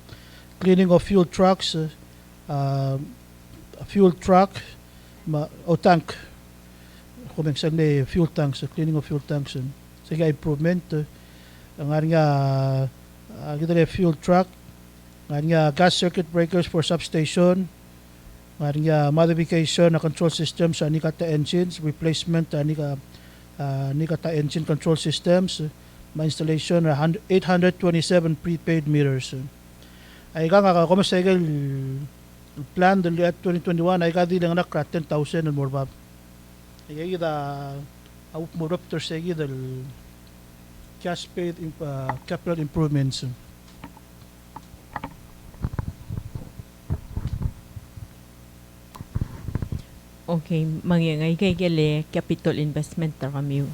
cleaning of fuel trucks, a fuel truck, tank, fuel tanks, cleaning of fuel tanks, sige improvement, nga fuel truck, nga gas circuit breakers for substation, nga modification na control system sa Nikata engines, replacement Nikata engine control systems, installation 827 prepaid meters. Ay ka nga kung segel plan del 2021 ay ka di lang nak 10,000 and more bab. Ay kita au more up to segi del cash paid capital improvements. Okay, mangyangay kay gele capital investment ta kami.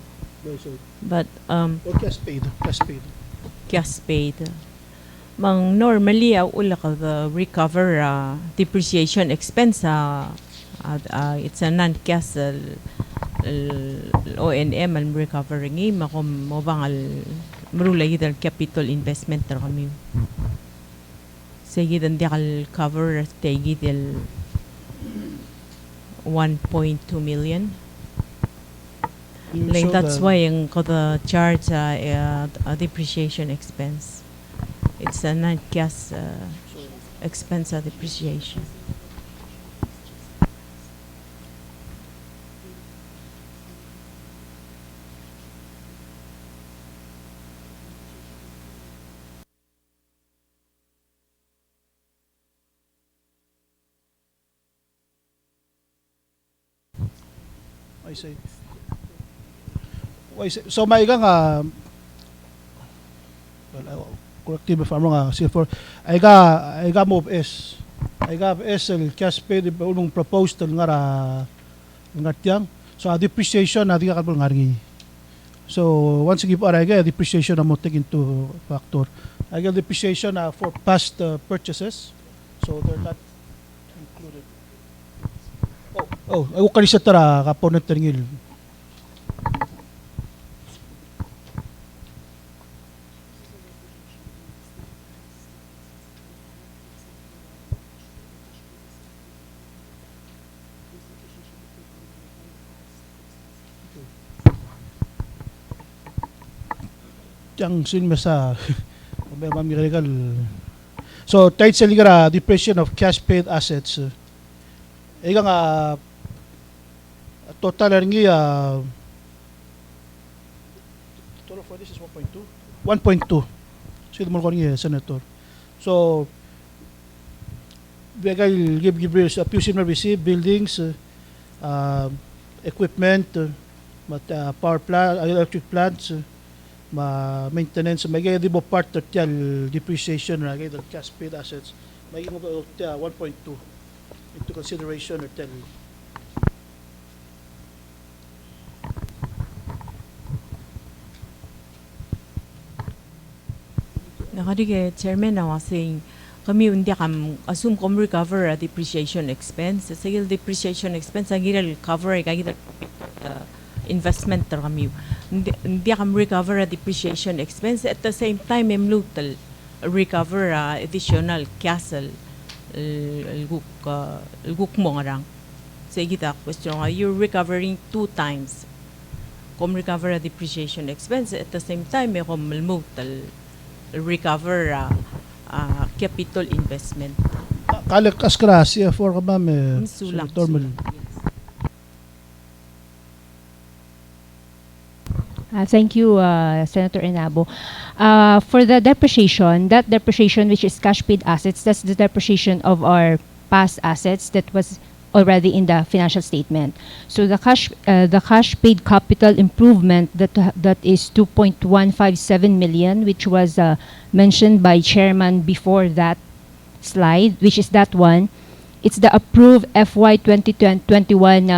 But Or cash paid. cash paid. Mang normally ula ka the recover depreciation expense it's a non-cash O&M ang recovering makom mo bang marulay dal capital investment ta kami. Sige dan di cover tagi del 1.2 million. Like that's why yung the charge depreciation expense. It's a non-cash expense depreciation. I say. So may nga corrective if I'm wrong C4 ay ga move S el cash paid ulong proposed nga ngatiyang so depreciation na di ka nga ringi so once give ara ga depreciation na mo take into factor ay ga depreciation for past purchases so they're not included ay ko kanisa tara component ringil yang sin masa mamirigal so tight sa ligara depreciation of cash paid assets ega nga total ringi total for this is 1.2 so mo ko ni senator so begal give PUC na receive buildings equipment power plant electric plants ma maintenance may gaya di bo part of tial depreciation ra gaya cash paid assets may mo ba 1.2 into consideration or tial Nakadige, Chairman, na wasing kami hindi kam assume kom recover a depreciation expense. Sige depreciation expense agil cover kagid investment ter kami. Hindi kam recover a depreciation expense at the same time emlutal recover additional castle guk mo ngarang. Sige ta question nga you're recovering 2 times. Kom recover a depreciation expense at the same time may kom mulmutal recover capital investment. Kalek askrasya for ka ba me Sulak. Senator Mal. Thank you, Senator Enabo. For the depreciation, that depreciation which is cash paid assets, that's the depreciation of our past assets that was already in the financial statement. So the cash paid capital improvement that is 2.157 million, which was mentioned by Chairman before that slide, which is that one. It's the approved FY 2021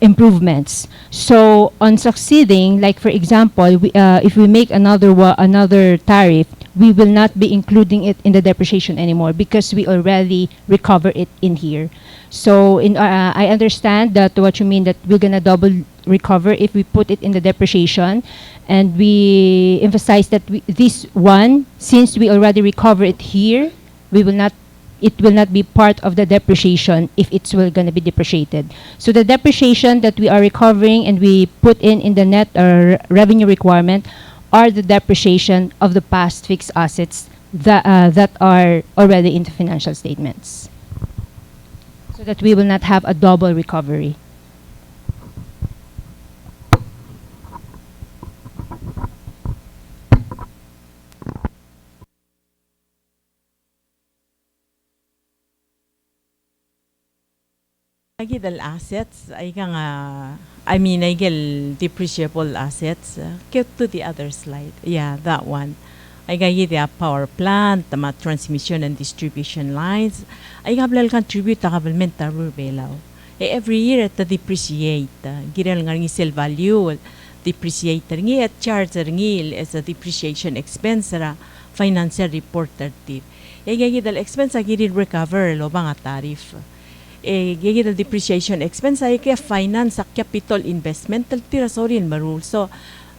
improvements. So on succeeding, like for example, if we make another tariff, we will not be including it in the depreciation anymore because we already recover it in here. So I understand that what you mean, that we're gonna double recover if we put it in the depreciation, and we emphasize that this one, since we already recover it here, it will not be part of the depreciation if it's going to be depreciated. So the depreciation that we are recovering and we put in the net revenue requirement are the depreciation of the past fixed assets that are already in the financial statements, so that we will not have a double recovery. Agidal assets, ay ka nga, I mean, agil depreciable assets. Get to the other slide. Yeah, that one. Ay gaya the power plant, the transmission and distribution lines. Ay kablal contribute ta government ta rubelaw. Every year at the depreciate. Giral nga ng sale value, depreciate ngi at charge ngi as a depreciation expense ra financial reporter tir. Ay gaya dal expense agiril recover lo bang tariff. Gaya depreciation expense ay kaya finance sa capital investment tira sorry marul. So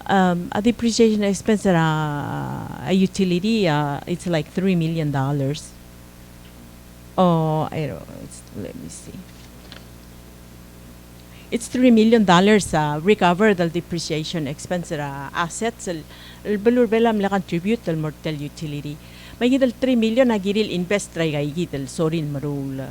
a depreciation expense a utility it's like $3 million. Oh, I don't know, let me see. It's $3 million recover the depreciation expense assets balur belam la contribute the mortal utility. May gidal 3 million na giril invest try gay gidal sorry marul.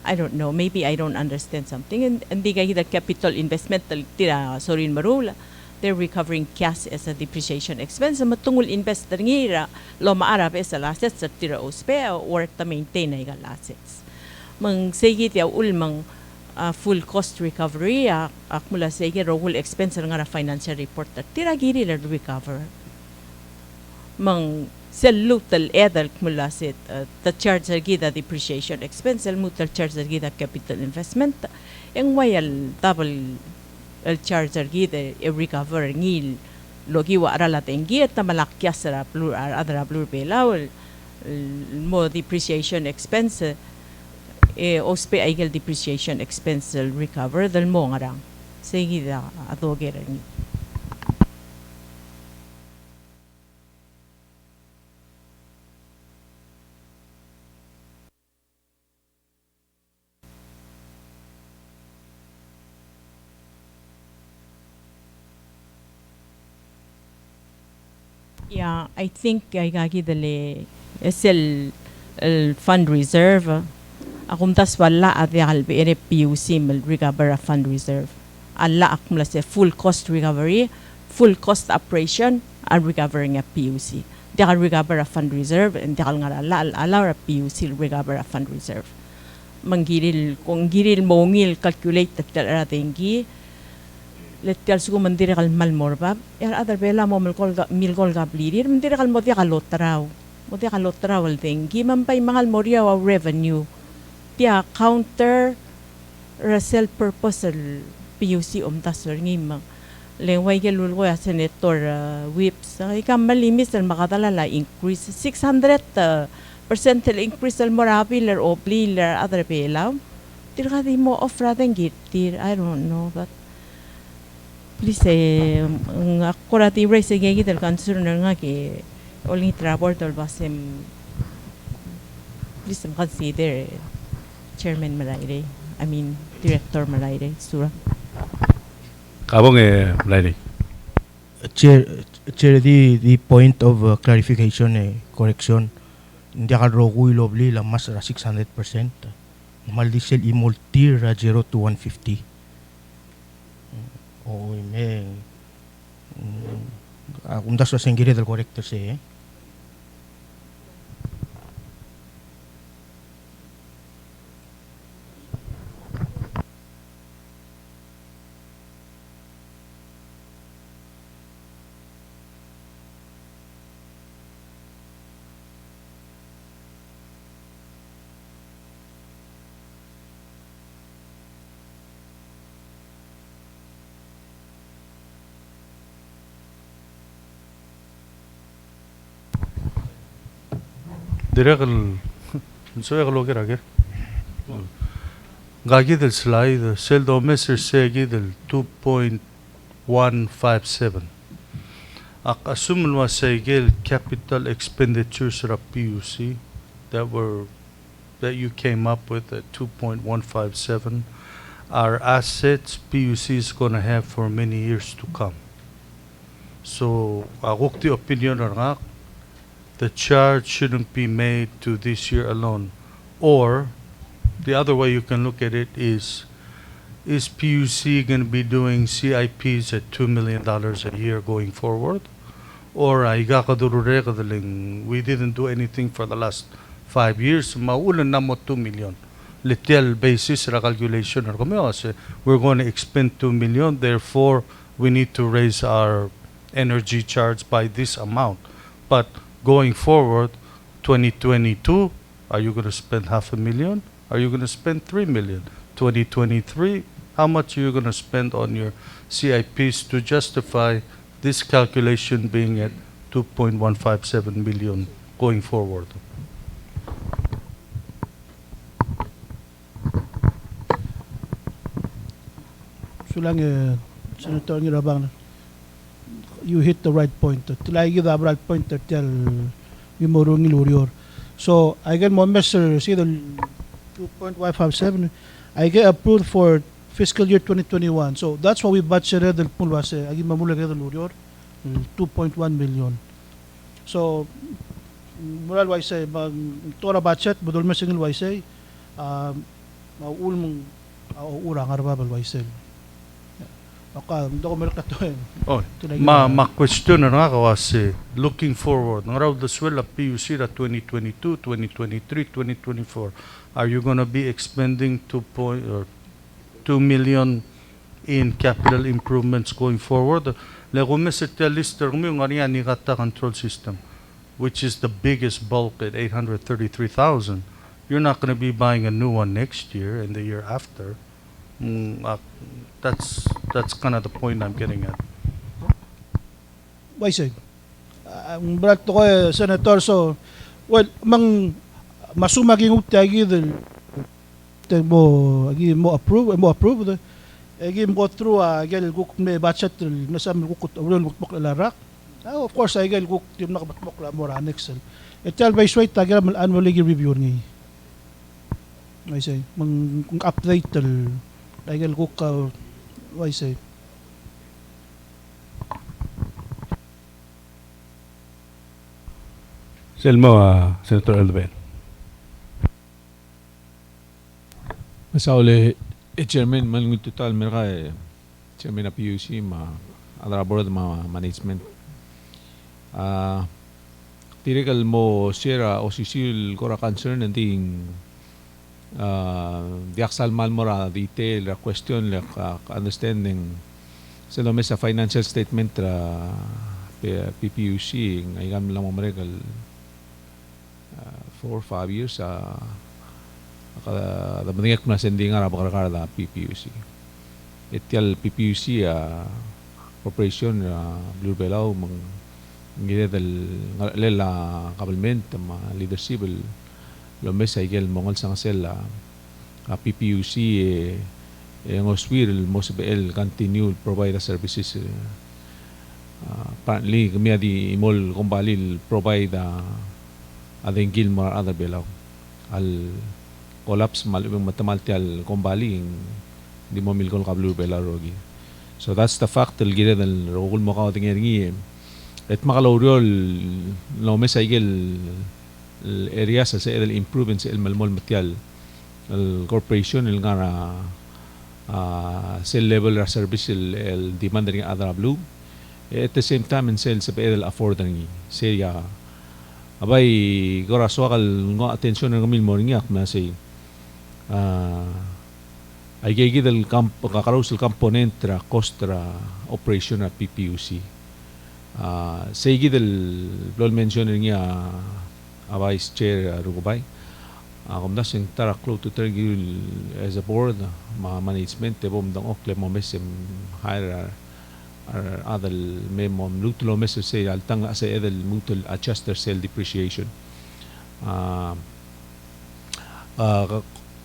I don't know, maybe I don't understand something. And di kaya the capital investment tira sorin marula. They're recovering cash as a depreciation expense. Matungul investor ngira lo maarap as assets sa tira ospe or to maintain ay assets. Mang sige tiyaw ulmang full cost recovery akmula sige role expense nga financial report tira giri la recover. Mang lutal edal mula sit the charge gida depreciation expense mutal charge gida capital investment ang wayal double charge gida recover ngil logi wa aralat engi at malakyas ra blur adra blur belaw mo depreciation expense ospe eigel depreciation expense recover dal mo ngarang sige da adogera ni. Yeah, I think ay gagidali SL fund reserve. Akum tas wala ati albi ere PPUC mal recover a fund reserve. Alla akum sa full cost recovery, full cost operation and recovering a PPUC. Di ka recover a fund reserve and di ka nga allow a PPUC recover a fund reserve. Manggiril kung giril mongil calculate at talatingi Lettial sugo mandiri kal malmorbab. Other bela mo milkol gablirir. Mandiri kal motia kalotraw. Motia kalotraw al dengi. Mampay mangal moria wa revenue. Tia counter resell purpose al PUC tasor ngimang. Lengway ke lulgo ya senator whips. Ika malimis al makadalala increase 600% increase al morabil or obli other bela. Tirka di mo ofra dengi. I don't know, but please ako rati raise gigi del concern nga ki only traport or basem please consider chairman Malaire, I mean director Malaire sura Kabong Malaire. Chair, the point of clarification, correction, hindi ka rogo ilobli lang mas 600%. Maldisel imultir 0 to 150. Oo, may kung das was engire del correcto se Direct so loger ager. Gagi del slide sel do meser segi del 2.157. Ak assume was segel capital expenditures ra PUC that you came up with at 2.157 are assets PUC is going to have for many years to come. So aguk the opinion nga the charge shouldn't be made to this year alone. Or the other way you can look at it is PUC going to be doing CIPs at $2 million a year going forward? Or we didn't do anything for the last 5 years, maulan na mo 2 million. Literal basis ra calculation we're going to expend 2 million, therefore we need to raise our energy charge by this amount. But going forward, 2022, are you going to spend $500,000? Are you going to spend 3 million? 2023, how much are you going to spend on your CIPs to justify this calculation being at 2.157 million going forward? So lang Senator Ngirabang, you hit the right point. Tilay the right point that tell you morong ilurior. So I get more measure see the 2.157 I get approved for fiscal year 2021. So that's what we budgeted the pool was agi mamula the lurior 2.1 million. So moral wise say mag tora budget budol mesingil wise say maul mong urang arbabal wise say. Oh, question na kasi looking forward. Ng raw the swell of PUC at 2022, 2023, 2024. Are you going to be expending 2 million in capital improvements going forward? Lego meseta lister mo yung ariyan ni kata control system, which is the biggest bulk at 833,000. You're not going to be buying a new one next year and the year after. That's kind of the point I'm getting at. Why say? Berat to ko Senator, so well masumaging utagi del mo approve agi mo through agel guk me budget nasam guk ulol guk larak. Of course agel guk tim nakabatmok la mo annex etal by sway tagal annual review ni. Why say mang update agel guk why say Selmo Senator Alben. Masauli chairman man total merka chairman na PUC adra board management. Tirical mo sira o sisil kora concern nanting di aksal malmora detail question like understanding Sila may sa financial statement PPUC ngay kami lang maregal 4 or 5 years dapat na sending nga bakar da PPUC. Etial PPUC corporation Blue Belaw mang ngide lela kabelment ma leadership lo mes igel mongol sang sel PPUC ngoswir most BL continue provide services partly kami di imol kumbalil provide adeng Gilmar other belaw al collapse malubing matamaltial kumbali di mo milkol kablu belaw rogi. So that's the fact el gire del rogul mo ka tingi et makaloriol no mes igel areas sa el improvements el malmol material el corporation el ngara sell level service el demand ng other blue at the same time in sell sa el afford ng siya abay gora swakal nga attention ng mil morning yak na say ay gigid el campo kakarousel component tra cost tra operation at PPUC say gid el lol mention niya vice chair Rugubay kung nasing taraklo to tergil as a board management bom dang okle mo mesem hire other memo lutulo meso say altang sa edel mutul adjuster sale depreciation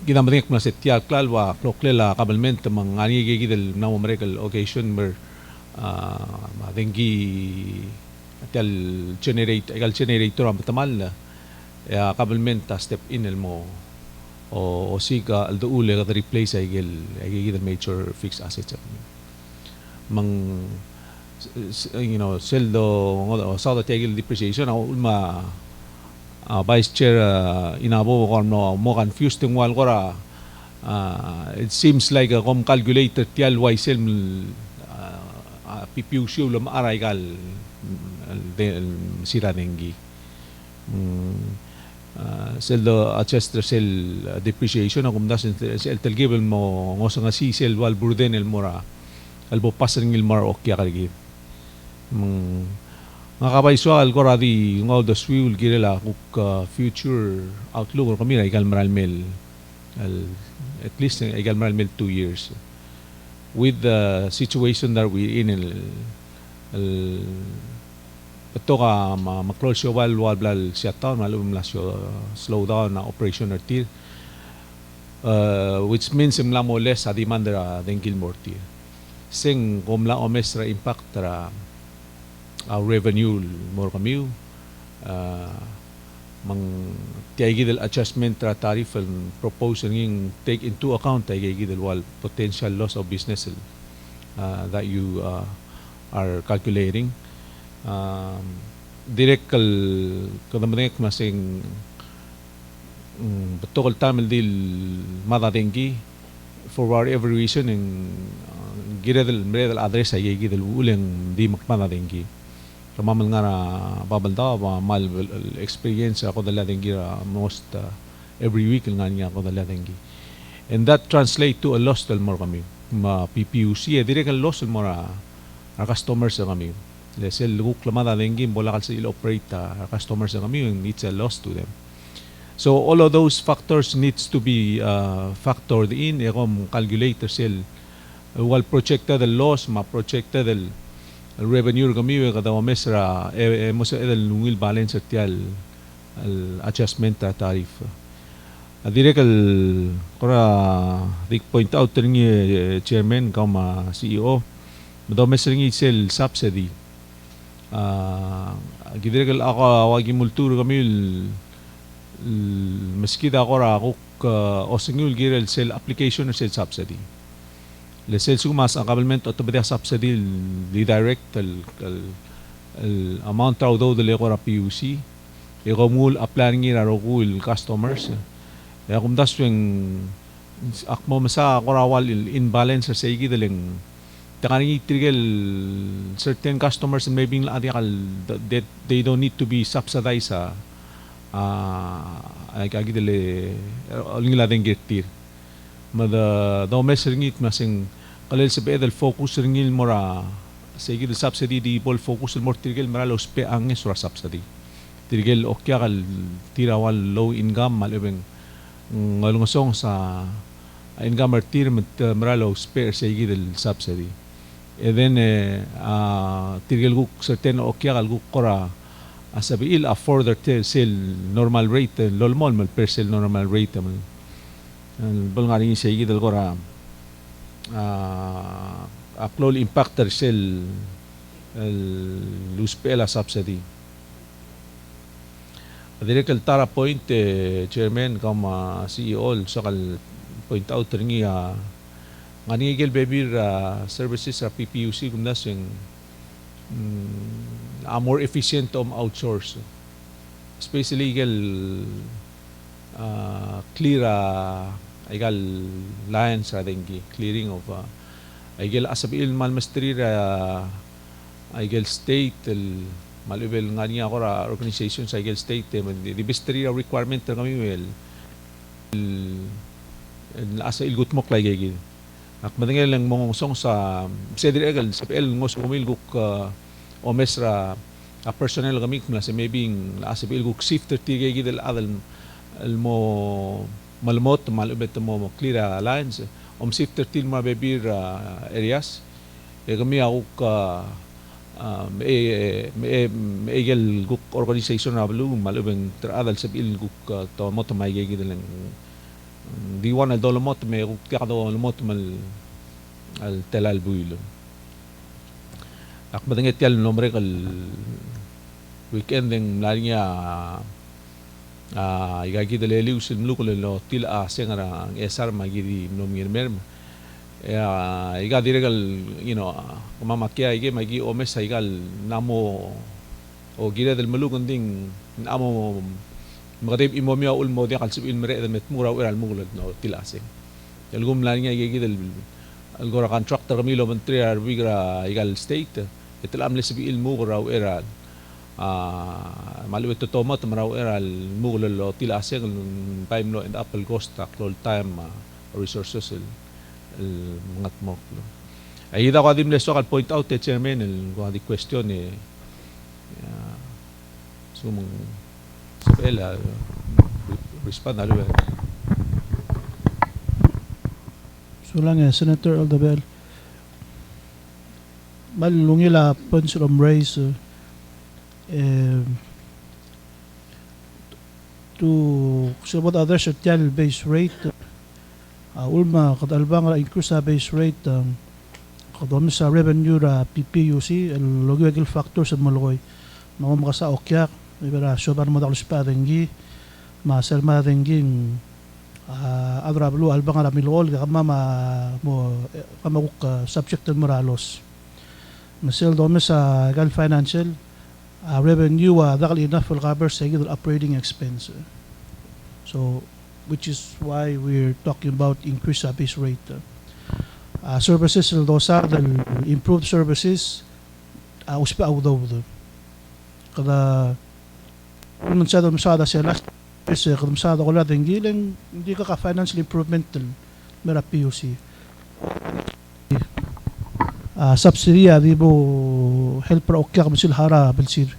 ginamring na setya klalwa kloklela kabelment mang ani gigidel na morekal occasion mer madengi atal generator ang tamal kabelment step in el mo o siga al doule ka replace ay gigil major fixed assets mang seldo sa da tigil depreciation ulma vice chair inabo ko no mo confused ng wal kora it seems like a calculator tial ysel PPUC ulam aray kal sira nengi seldo adjuster sel depreciation akum das sel telgibel mo ngosa nga si sel wal burden el mora albo pasring il mar okya kaligi mga kabayso al koradi ngol the swiul girela kuk future outlook or kamira igal maral mel at least igal maral mel 2 years with the situation that we in ito ka ma-close yung wal blal siya taon malum la slow down na operation or tier which means imla mo less sa demand than Gilmore tier sing kumla o mesra impact revenue more kami mang tiagidel adjustment tariff and proposal ng take into account tiagidel wal potential loss of business that you are calculating direct kadamanek masing betokal tamil dil madadengi for whatever reason in giredel address ay gidel uleng di makmadadengi kamamal nga na babalda mal experience ako daladengi most every week nga niya ako daladengi and that translate to a loss del more kami ma PPUC direct loss del more our customers kami lesel luguk lamada dengi bola kal sa operate customers kami yung it's a loss to them. So all of those factors needs to be factored in ekom calculator sel while projected the loss ma projected the revenue kami kada mesra mo sa el nungil balance tial al adjustment tariff. Direct kora dik point out ni chairman kama CEO madaw mesra ngi sel subsidy gidiregal ako awagi multuro kami maski da ako rakuk o singul girel sel application or sel subsidy le sel sumas ang government o tabada subsidy di direct el amount raw daw dele ko ra PUC e komul applying ira rokul customers e kum daswing akmo masa ako rawal imbalance sa igi deleng takaning itrigel certain customers maybe that they don't need to be subsidized agidele alingla den getir mada do mesringit masing kalil sa bedel focus ringil mora sa igil subsidy di bol focus more tirgel maralo spe angin sura subsidy tirgel okya kal tirawal low income malibeng ngalungsong sa income tir maralo spare sa igil subsidy and then tirgel guk certain okya kal guk kora asabiil a further sale normal rate lolmol mal per sale normal rate mal bol nga rin sa igil kora upload impactor sel luspela subsidy. Adire kal tara point chairman kam CEO so kal point out ringi ngani gel bebir services sa PPUC kumdas yung more efficient outsource. Especially gel clear igal lines sa dengi clearing of igel asabil malmastri igel state malibel nga niya ako ra organization sa igel state di bistri requirement na kami well asa ilgut mok lay igel ak madengel lang mong song sa sedri igel sa PL ngos kumilguk omesra a personnel kami kung sa maybe asabil guk shifter tigay adal mo malmot malibet mo clear lines shifter til mga bebir areas kami ako maigel guk organization na balo malibeng teradal sa bil guk to mo to may gigil lang diwan al dolomot may guk kado dolomot mal al telal builo ak madanget yal nombre kal weekend ng larinya igagi daleli usin mulu lo tila sengara ang esar magiri nomir merm iga diregal kumamakya ige magi omes igal namo o gira del mulu kunding namo magatib imomia ulmo dia kalsibin mere met mura ural mugulad no tila seng yalgum lanya igagi del algora contractor kamilo mentri arbigra igal state itilam lesibi ilmu raw eral maluwit to tomat maraw eral mugulol tila aseng time no and apple cost all time resources mga mo ay ida ko adim leso kal point out chairman ko di question sumong sabela respond alu So lang Senator Aldabel malungila points from raise to about other social base rate ulma kadalbang ra increase sa base rate kadom sa revenue ra PPUC el logical factor sa maloy no makasa okyak ibera sobar mo dalos pa dengi masel ma dengi adra blu albang ra milol kama mo kama subject moralos masel dom sa gal financial revenue dakal enough for cover sa operating expense. So which is why we're talking about increased base rate. Services dosa del improved services uspa awdaw kada kung sa da sila kung sa da ko la dengilen hindi ka financial improvement mera PUC subsidy di bo helper okya kam sil hara belsir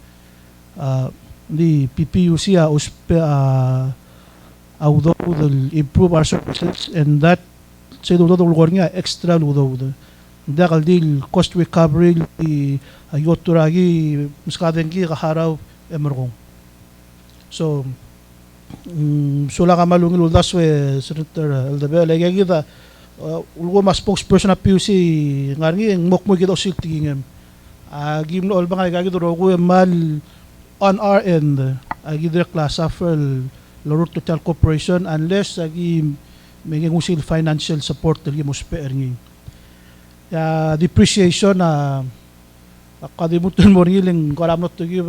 di PPUC uspe although will improve our services and that say do nga extra ludo da kaldil cost recovery di ayoturagi muskadengi kaharaw emergong so sula ka malungil daswe Senator Aldabel lagi kita ulgo mas spokesperson na PUC ngarngi mokmo kita usil tingem gimno all bang agagi dorogo mal on our end agi der class suffer lorot total corporation unless agi may usil financial support dali mo sperni depreciation akadimutan mo ring karamot to give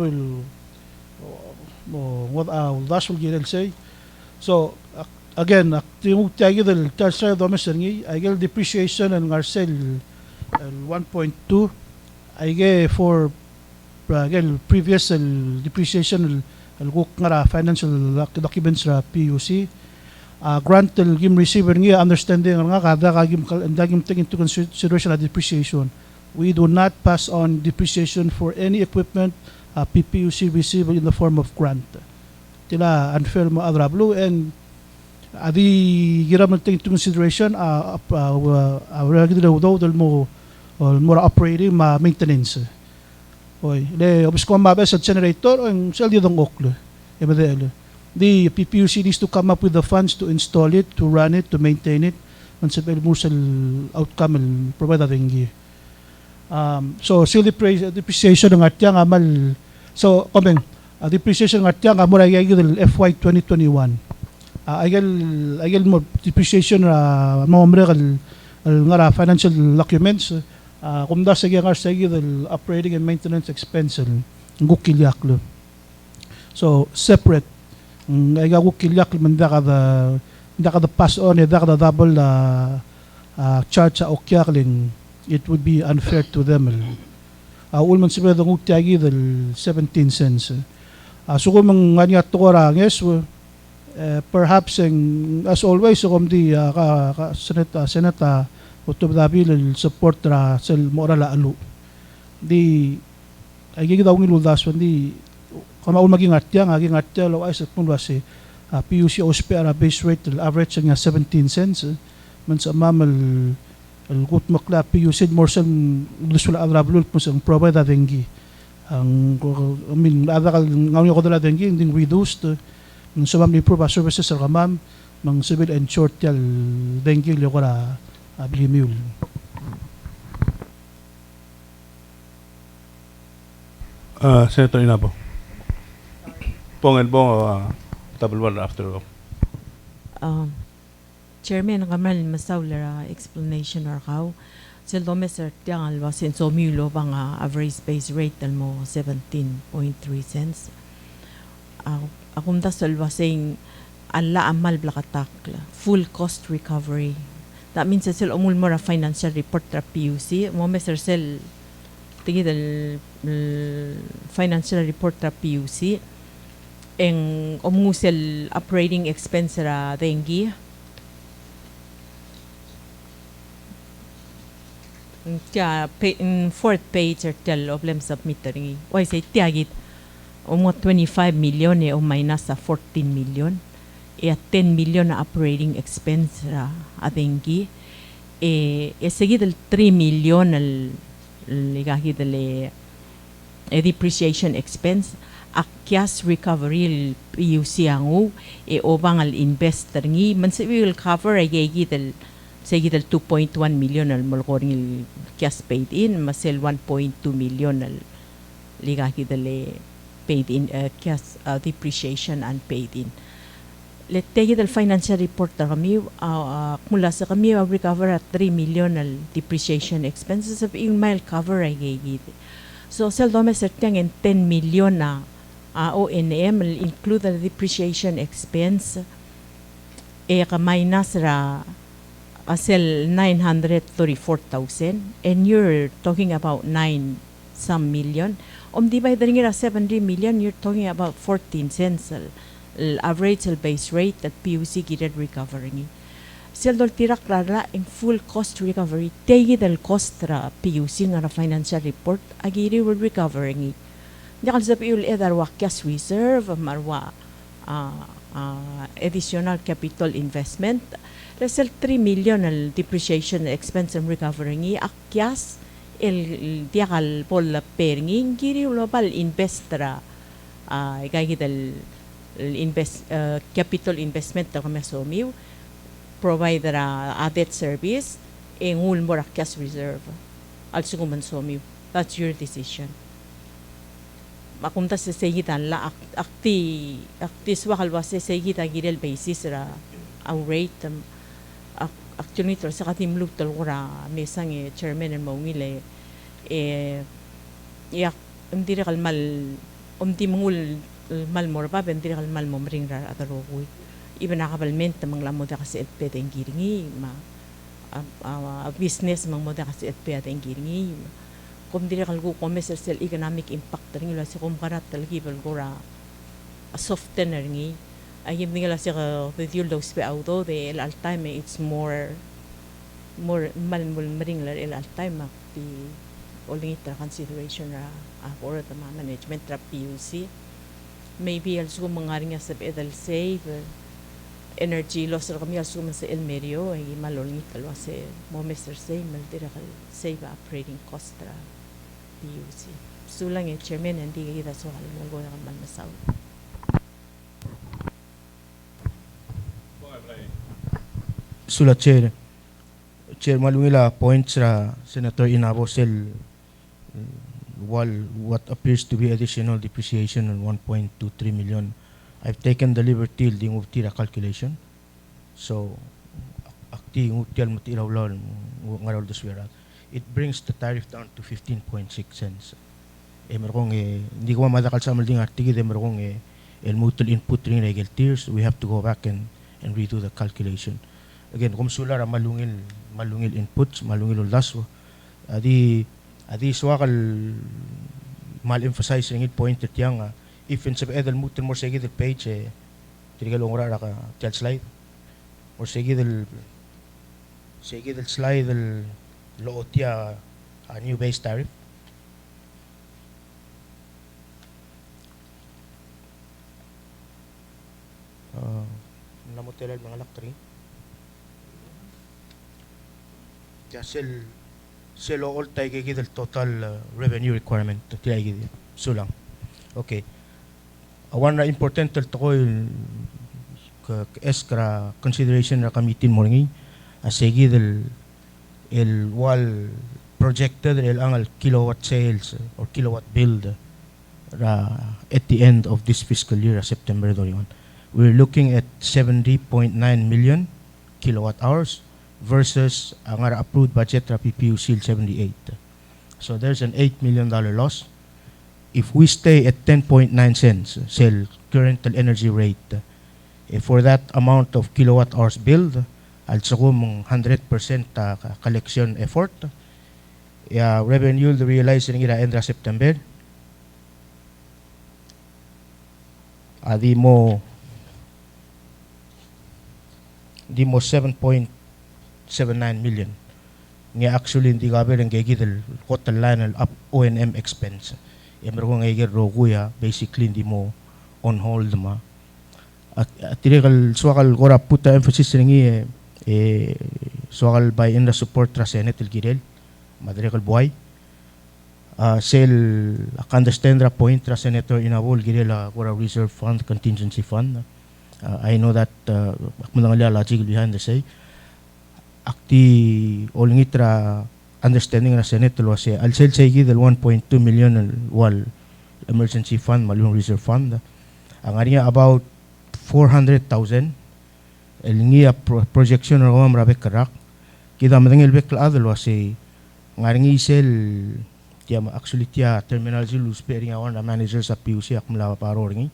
what that's what you'll say so again aktimug tagi del tersa do meserni agel depreciation and garcel 1.2 ige for agel previous depreciation alguk ngara financial documents ra PUC grant tel gim receiver ngi understanding nga kada dagim take into consideration a depreciation. We do not pass on depreciation for any equipment PPUC receivable in the form of grant. Tila unfair mo adrablo and adi giram take into consideration daw del mo more operating ma maintenance. Oy, le obis ko mabes sa generator ang sel dong oklo. Ebedelo. The PPUC needs to come up with the funds to install it, to run it, to maintain it. And sa musal outcome provide that so still depreciation ng atyang amal. So komeng depreciation ng atyang amol ay FY 2021. Aygal mo depreciation mga ngara financial documents kumda sa gyang operating and maintenance expense ngukilyak. So separate ay gukilyak manda kada pass on kada double charge sa okyaklin, it would be unfair to them. Ulman siya dong utyagi del 17 cents. So kung mga to koranges perhaps as always so kung di senata utob support ra sel moral alu di ay gigi daw ngiluldas di kung maul maging atya lo ay sa kung wasi PUC ospera base rate average nga 17 cents man sa mamal gut makla PUC more san lusula adrablo po sang provide dengi ang adakal ngaw ko dala dengi ding reduced ng sa mamni improve services sa kamam ng civil and short tel dengi lo kora abilimul. Senator Inapo. Pongan po double one after. Chairman kamal masawla explanation or how sel do Mr. Tiangal was in so mulo bang average base rate mo 17.3 cents. Akum dasal was saying alla amal blakatak full cost recovery. That means sel umul mo financial report tra PUC mo Mr. Sel tigi del financial report tra PUC en omusel operating expense ra dengi kaya in fourth page tel oblem submittering why say tiagit omo 25 million o minus sa 14 million e 10 million na operating expense ra adengi seguid el 3 million al ligahid el depreciation expense akyas recovery PUC angu obang al investor ngi man se will cover ay gigit seguid el 2.1 million al molkoring el kyas paid in masel 1.2 million al ligahid el paid in kyas depreciation and paid in. Let's take the financial report na kami mula sa kami recover at 3 million al depreciation expenses of yung mile cover ay gigit. So sel dome certain 10 million na O&M include the depreciation expense ka minus ra sel 934,000 and you're talking about 9 some million divide nga 70 million you're talking about 14 cents average base rate that PUC gided recovering. Seldol tirak rara in full cost recovery. Tegi del cost ra PUC nga financial report agiri will recovering. Yakal sa PUL either wakyas reserve marwa additional capital investment. Lesel 3 million al depreciation expense and recovering akyas el diakal pol pering giri global investra gagi del capital investment na kami sumiw provide a debt service en ulmor cash reserve also kuman sumiw. That's your decision. Makumta sa segitan la akti swakal was sa segitan gidel basis ra ang rate actually to sa katimlug talura mesang chairman and mawile yak umdiri kalmal umtimul malmor pa bendiri kal malmom ring ra atarokoy iba nakabalment mang lamo da kasi etpe teng giringi ma business mang moda kasi etpe teng giringi kum diri kal ko commercial economic impact ring la si kum karat talgi bal gora a softener ngi Ay nila siya with your lows pe auto de el time it's more maring el time di only itra consideration ra for the management ra PUC. Maybe also mangaring sa edal save energy loss ra kami also sa el medio ay malolngi kalwa sa mo Mr. Say maltira kal save operating cost ra PUC. So lang chairman hindi kita so halong go na man masaw. Sulat chair malungila points ra Senator Inabo sel what appears to be additional depreciation on 1.23 million. I've taken the liberty di nguptira calculation. So akti nguptial matiraw lol ngaral deswera. It brings the tariff down to 15.6 cents. Merong hindi ko madakal sa malding artigi merong el mutual input ring regel tiers. We have to go back and redo the calculation. Again, kung sular malungil inputs, malungil uldas, adi swakal mal-emphasize ring point at yang if in sa edal mutin mo sa gidil page tirigal ongra ra ka tel slide or sa gidil slide el lootya a new base tariff. Namotelal mga laktri. Sel all tayo gigil total revenue requirement tayo gigil sulang. Okay. Awan na important to ko yung extra consideration na kamitin mo rin asigi el wall projected el ang kilowatt sales or kilowatt build at the end of this fiscal year September 21. We're looking at 70.9 million kilowatt hours versus ang approved budget ra PPUC 78. So there's an $8 million loss. If we stay at 10.9 cents sell current energy rate for that amount of kilowatt hours build also kung 100% collection effort revenue realize rin ira endra September di mo 7.79 million. Nga actually hindi gabi ng gigidal hotel line up O&M expense. Meron kong gigil kuya basically hindi mo on hold ma. At tirikal swakal kora puta emphasis ringi swakal by in the support tra Senate il girel madrikal buhay. Sel understand ra point tra Senator Inabol girel kora reserve fund contingency fund. I know that akmanang logic behind the say. Akti olngitra understanding na Senate lo say al sel say del 1.2 million wall emergency fund malung reserve fund ang ariya about 400,000 el ngia projection ro am rabe karak kita madengel bekla adlo say ngaringi sel tiya actually tiya terminal zulu sparing our manager sa PUC akmla paro ringi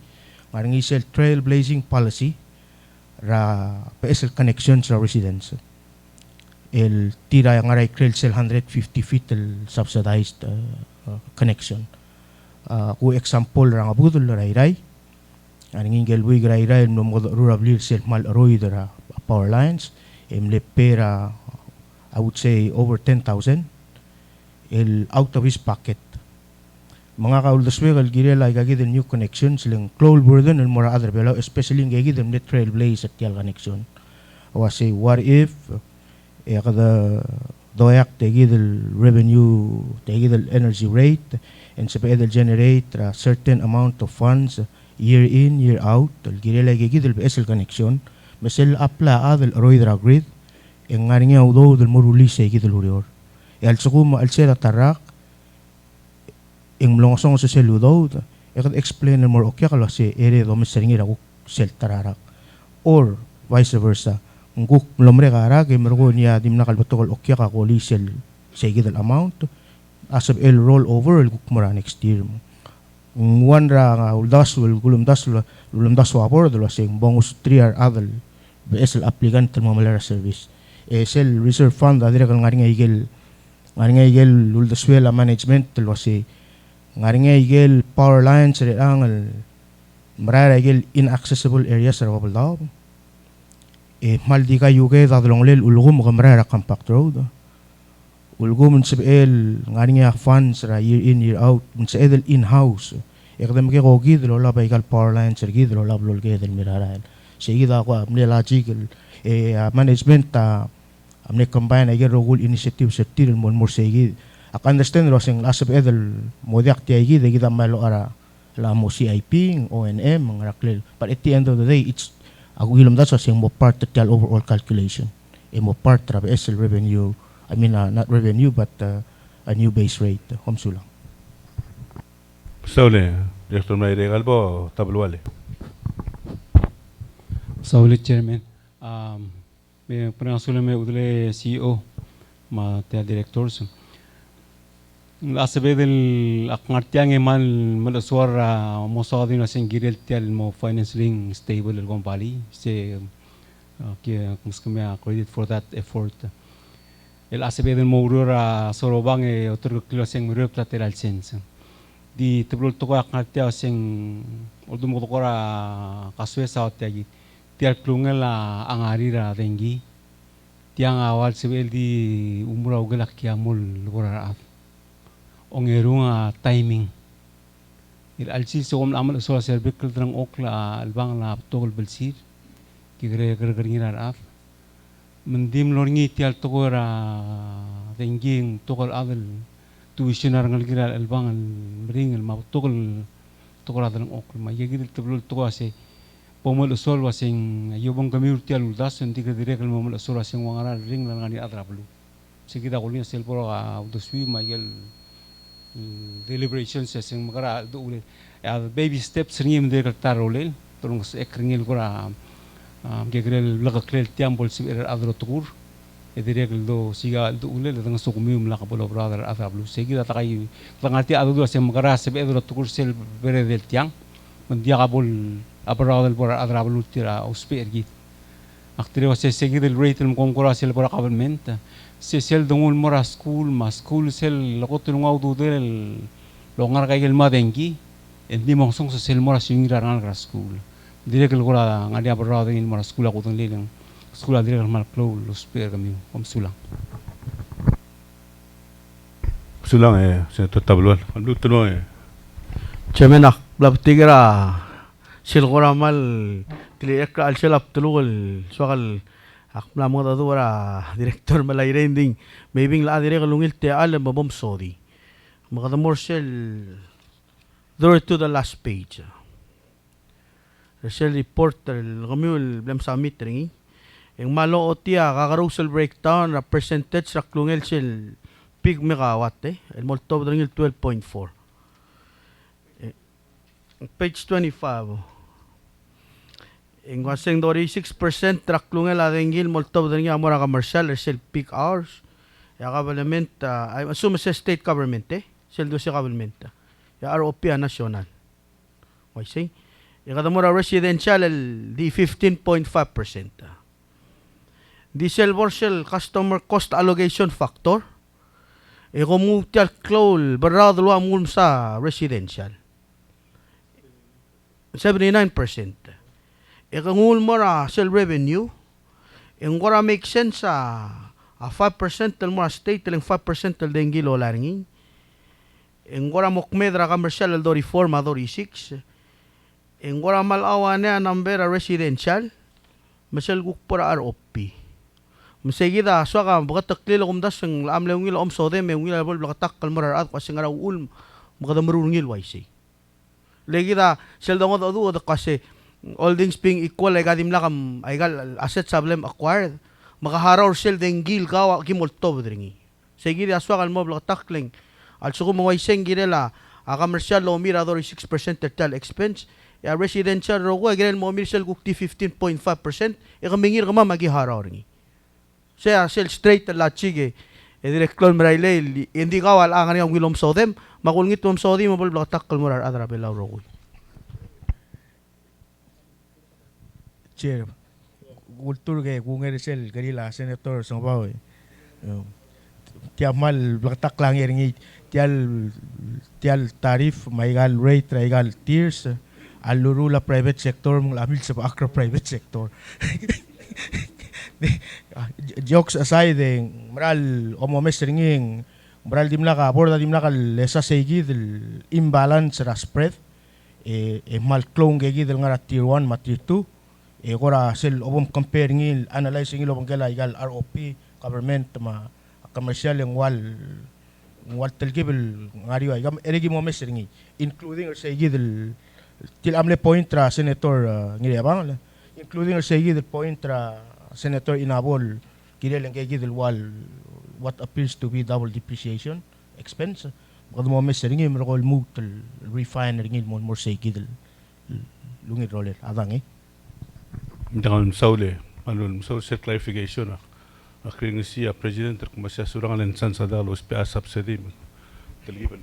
ngaringi sel trailblazing policy ra PSL connection sa residents el tira yang aray krel sel 150 feet el subsidized connection. Ku example rang abudul ray aning ingel wi ray no mo rural sel mal aroy dara power lines emle pera I would say over 10,000 el out of his pocket. Mga kauldaswegal girela igagi the new connections silang cloud burden and more other below especially igagi the net trailblaze at tial connection. Was say what if kada doyak tegi del revenue tegi del energy rate and sa pedal generate a certain amount of funds year in year out del girela gigi del PSL connection mesel apla adel roidra grid en ngaringa udo del moruli sa gigi del urior al sukum al sera tarak en mlongosong sa seludo kad explain more okya kala si ere do meseringira ku sel tararak or vice versa nguk lomre gara ke mergo niya dim nakal batokol okya ka ko lisel sige dal amount asab el roll over el guk mara next year one ra nga uldas ul gulum das wapor dalo sing bonus 3 ar adal BSL applicant mo malara service sel reserve fund adira kal ngaringa igel uldas wela management dalo si ngaringa igel power lines re angal Marara igil inaccessible areas ra wabal maldi ka yuge dadlong lel ulgo mo marara compact road. Ulgo mun sebel ngani nga funds ra year in year out mun sebel in-house. Ekdem ke kogi dlo la baigal power line sergi dlo la blol ke del mirara. Segi da ko amne logical management amne combine igil rogul initiative setil mon mor segi. Ak understand ro sing lasab edel modiak ti igi de gida malo ara la mo CIP ONM ang raklel. But at the end of the day it's ako ilom da so sing mo part to tell overall calculation. Mo part ra SL revenue. I mean, not revenue, but a new base rate. Homsulang. Saule, Director May Regal po, tabluwali. Sauli Chairman, may panangasulan may udale CEO, mga directors. Asabi del akngartiang eman malaswar mo sa din asing girel tial mo financing stable el company. Se kaya kung credit for that effort. El ACB del Mourura Sorobang otro closing Murup lateral sense. Di tebul toko aknatia sing odum tokora kaswesa otagi. Tiar klungel angarira dengi. Tiang awal sebel di umura ugelak kiamul lugora. Ongerunga timing. Il alsi sogom amal sola cervical drang okla albang la togol belsir. Kigre gergeringira af. Mendim lorngi tial tokora denging tokol adel tuition arangal gira albang ring el ma tokol adel ok ma yegi tebul toko ase pomol sol wasing yobong kami tial uldas endi ke direk el momol sol wasing wangara ring langani adrablu segida golin sel poro udoswi ma yel deliberations sing magara dule baby steps ringim de tarolel torong ekringil gora gegrel lagaklel tiambol sibir adro tukur edirek do siga do ule le dengan sukumium la kapolo brother atablu segida takai langati adu do sem magara sibir adro tukur sel bere del tiang mendia kabul abradel por adrablu tira ospir git aktire wase segida el rate el konkura sel por government se sel dongul mora school ma school sel lokotun ngaudu del longar kaigel madengi endi mongsong sel mora singira rangal school direk el gora ngadi abrado in mara skula ko tong skula direk mal klo los per kami kom sulang Senator Tablual. Ano tuno Chairman ak blab tigra sil gora mal tili ekra al silap tulul soal ak plamo da dura director malay rending maybe la direk lungil te al babom sodi makadamor sel to the last page. Rachel reporter el blem summit ringi ang malo otia kakarusel breakdown na percentage ra klungel sel pig megawatt el molto ringil 12.4 page 25 ang waseng 6% ra klungel adengil molto ringil amora commercial sel peak hours ya government I assume sa state government sel do sa government ya ROP national why say Ikadamura residential di 15.5%. Diesel Borsel customer cost allocation factor. Ikomutial klol barado lo amul sa residential. 79%. Ikangul mora sel revenue. Ingora make sense sa 5% del mora state del 5% del dengilo laringi. Ingora mokmedra commercial del dori 4 madori 6. En gora malawa na number residential masal gukpura ROP masegida so ka bagatakli lagum das ng amle ngil sode me ngil bol bagatak kalmar at kasi ngara ul magadamrungil YC legida sel dongo do kasi all things being equal ay gadim lakam ay gal asset sablem acquired makaharaw sel dengil gawa kimolto dringi segida so kal mo bagatakling al suko mo YC ngirela a commercial lo mirador 6% total expense ya residential rogo agren mo mirsel gukti 15.5% ikamingir kama magiharaw ringi saya sel straight la chige direct klon marayle hindi kawal ang ang wilom sodem makulngit mom sodi mo bol blatak kalmurar adra belaw rogo Chair kultur ke kunger sel garila senator sangbaw tiamal blatak lang ringi tial tarif maigal rate raigal tiers aluro la private sector mong lamil sa akra private sector. Jokes aside, maral omomes ringing maral dimla ka borda dimla ka lesa segi del imbalance ra spread mal clone gegi del ngara tier 1 ma tier 2 gora sel obom comparing il analyzing il obom gela igal ROP government ma commercial yang wal telgibel ngari ay gam eregi mo mes ringi including or segi del til amle point ra senator ngiri abang including or segi del point ra senator Inabol kirel ang gegi del wal what appears to be double depreciation expense. Baka mo mes ringi merokol move til refine ringi mo more segi del lungi roller adang Jangan saule, anu saule set clarification akhirnya si president terkumasya surang alen san sadal USPA subsidy terlibat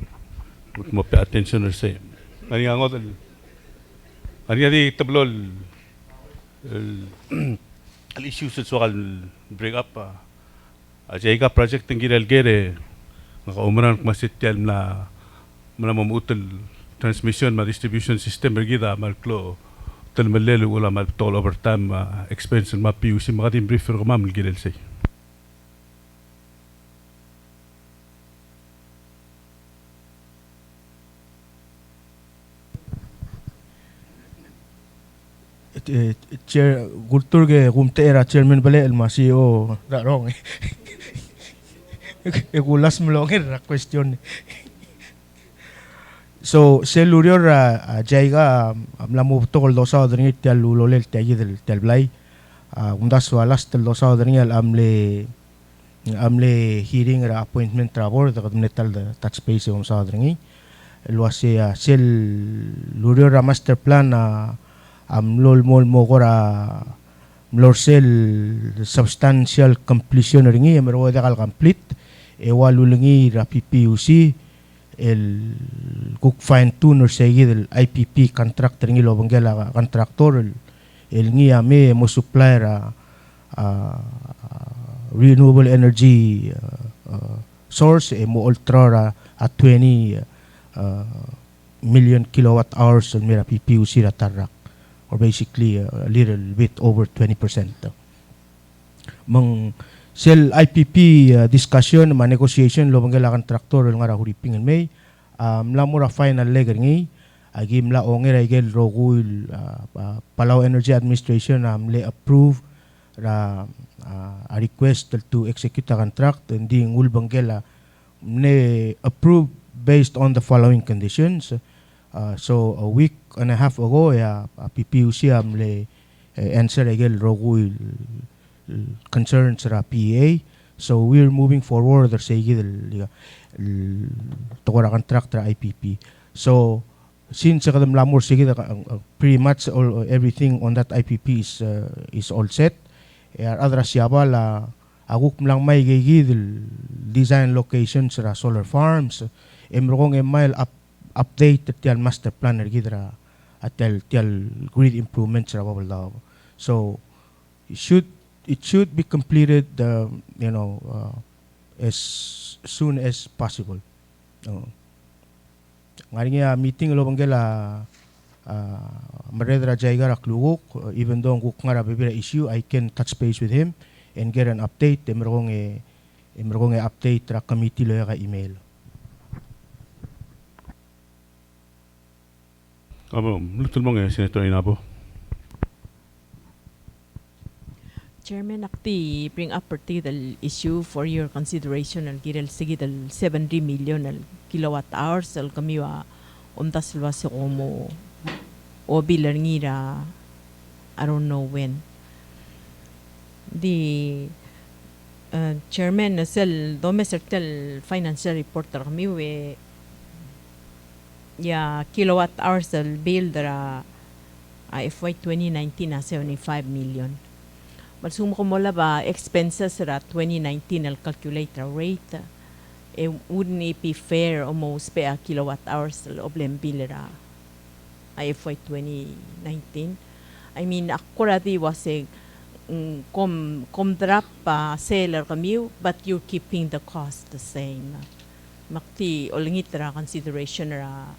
mo pay attention or say ani angot ani di tablol al issues sa soal bring up ajayga project ng giral gere nakaumran kumasityan na mamutul transmission ma distribution system bergida malklo talmalelo wala mal toll over time expense ma PPUC makatim briefer ko mam giral say chair gultur ge gumte era chairman bale el masio da wrong gulas mlongir ra question so selurior jaiga amla mubto kol dosa odring tel lulolel tagi del tel blai undas walas tel dosa odring al amle hearing ra appointment tra board da metal da touch base um sa odring lo asia sel lurior ra master plan lol mol mogora mlorsel substantial completion ringi emero da kal complete walulungi ra PPUC el cook fine tuner segi del IPP contract ringi lo bangela contractor el ngi ame mo supplier renewable energy source mo ultra at 20 million kilowatt hours on mira PPUC ra tarak or basically a little bit over 20%. Mang sel IPP discussion ma negotiation lo bangela contractor nga ra huriping en may mlamura final leg ngi agim la ongera igel rogul Palau Energy Administration le approve ra a request to execute a contract and ding ul bangela ne approve based on the following conditions. So a week and a half ago PPUC le answer agel rogul concerns ra PEA. So we're moving forward or say tokora contract ra IPP. So since kadam lamor sige pretty much all everything on that IPP is all set. Adra siaba la aguk lang may gigidil design locations ra solar farms. Emrong email update tial master plan gidra at tial grid improvements ra babalaw. So it should be completed as soon as possible. Ngari nga meeting lo banggela maredra jaiga ra klugok even though guk ngara bibira issue I can touch base with him and get an update emrong update ra committee lo ka email. Abo, lutul mo nga Senator Inabo. Chairman, akti bring up particular issue for your consideration al girel sige del 70 million al kilowatt hours al kamiwa untas lwa si komo o bilar ngira I don't know when. The chairman sel domestic financial reporter kami kilowatt hours al bill dara FY 2019 na 75 million. Malsumo ko mo ba expenses ra 2019 al calculator rate wouldn't it be fair almost pa kilowatt hours al oblem bill ra FY 2019. I mean akurati was kom drop pa seller kami but you're keeping the cost the same. Makti olingit ra consideration ra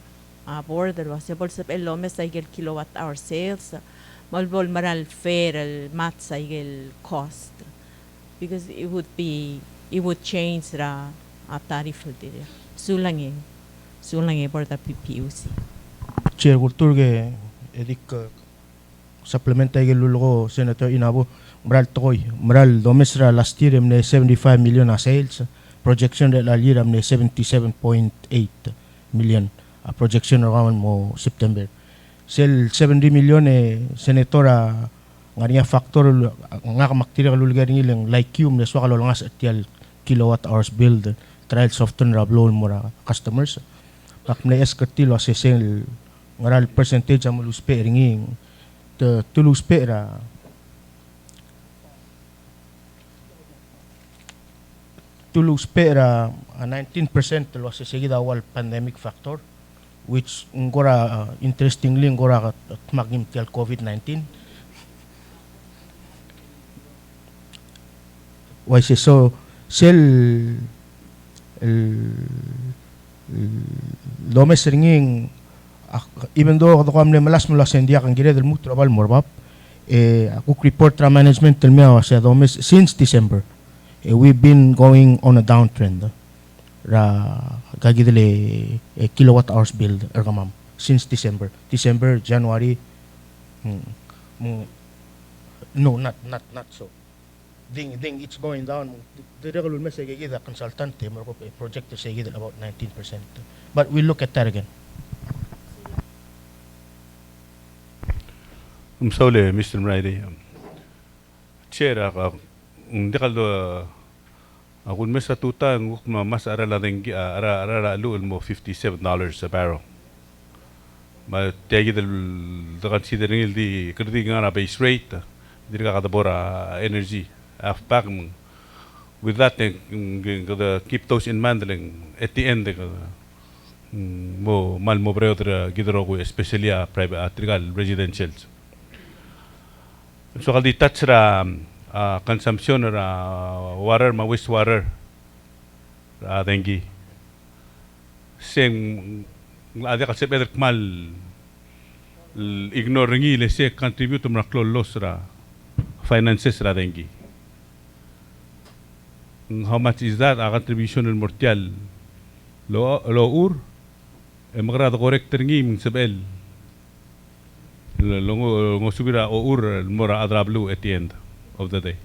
border was able to pay lomes cycle kilowatt hour sales malbol maral fair mat cycle cost because it would change the tariff dire sulange for the PPUC. Chair kultur ke edik supplementa ke lulo Senator Inabo Mral toy Mral domesra last year amne 75 million a sales projection that year amne 77.8 million a projection around mo September sel 70 million senatora ngania factor nga maktira lulgar ngilang like you ne so kalol ngas atial kilowatt hours build trial software rablo mora customers pak ne eskertilo asesel ngaral percentage amul uspe ringing the tulus pera 19% lo sa seguida wal pandemic factor which ngora interestingly ngora magim tel COVID-19 why so sel lomes ringing even though ako amne malas india kan gire del mutro bal morbab ako report tra management tel mea sa domes since December we've been going on a downtrend ra gagidele kilowatt hours build ergamam since December January no not so ding it's going down the regular message gida consultant mo project say gida about 19% but we look at that again. Msaule Mr. Mraidi chair hindi kaldo akun mesa tuta nguk mas arala dengi ara lu mo $57 a barrel ma tegi del considering di kredi ngana base rate diri ka kadabora energy afpak with that the keep those in mandling at the end mo mal mo brother gidro ko especially private trigal residentials so kaldi touch ra consumption ra water ma wastewater ra dengi sing ade ka sepe mal ignore ngi le se contribute to loss ra finances ra dengi how much is that a contribution in mortial lo ur magrado correct ngi min sebel lo subira o ur mora adrablu at the end of the day.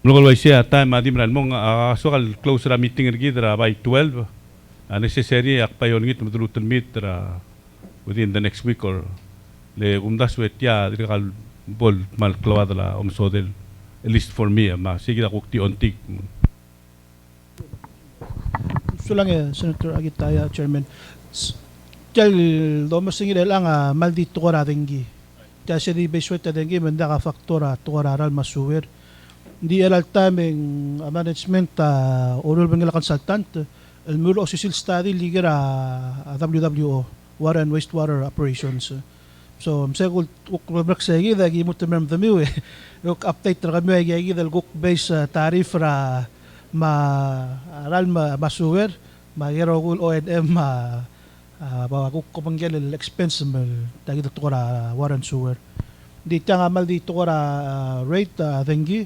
Local wise time adim ran mong sokal close ra meeting ra by 12 necessary akpayon ngit madulutan meet ra within the next week or le umdas wet ya dirkal bol mal klawad la omsodel at least for me ma sige akukti ontik sulang Senator Agitaya Chairman tel domasing lang maldito ko ratinggi kasi di beswet dengi menda ka faktora to aral masuwer di alal taming management ulul bangla consultant el muro osil study liga WWO water and wastewater operations so msegul ukbrak segi dagi mutamem damiwe look update ra kami gi dal guk base tariff ra ma aral masuwer magirogul ONM bawa ko panggil expense mal dagi to ra water and sewer di tanga mal di to ra rate dengi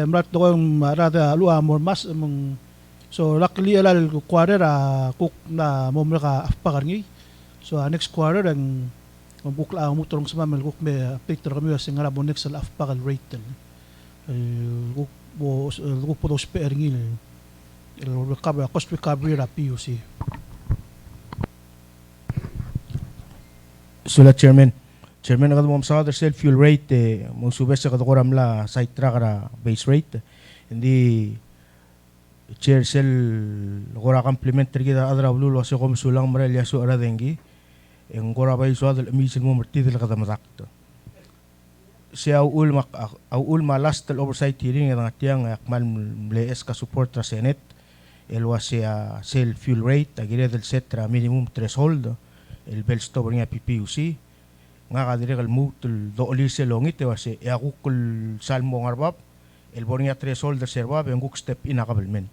mrat to rada lua more mas mong so luckily alal quarter cook na momra ka afpakarngi so next quarter ang bukla ang muturong sa mamal cook me picture kami sa ngara bo next al afpakal rate cook bo cook po dos peringi recover cost recovery ra PUC. Sula chairman nakad mo sa other self fuel rate mo subes sa kadukoram la site track ra base rate hindi chair sel gora complementary kita adra blulo sa kom sulang maral yaso ara dengi en gora bay so adal emision mo merti del kada matakto si ul last oversight hearing ng tiang akmal mlees ka support ra senate elwa siya self fuel rate agire del set ra minimum threshold el bel stop niya PPUC nga kadire kal mutul do olise longit wase yakukul salmo ngarbab el bornia threshold reserva benguk step in akabalment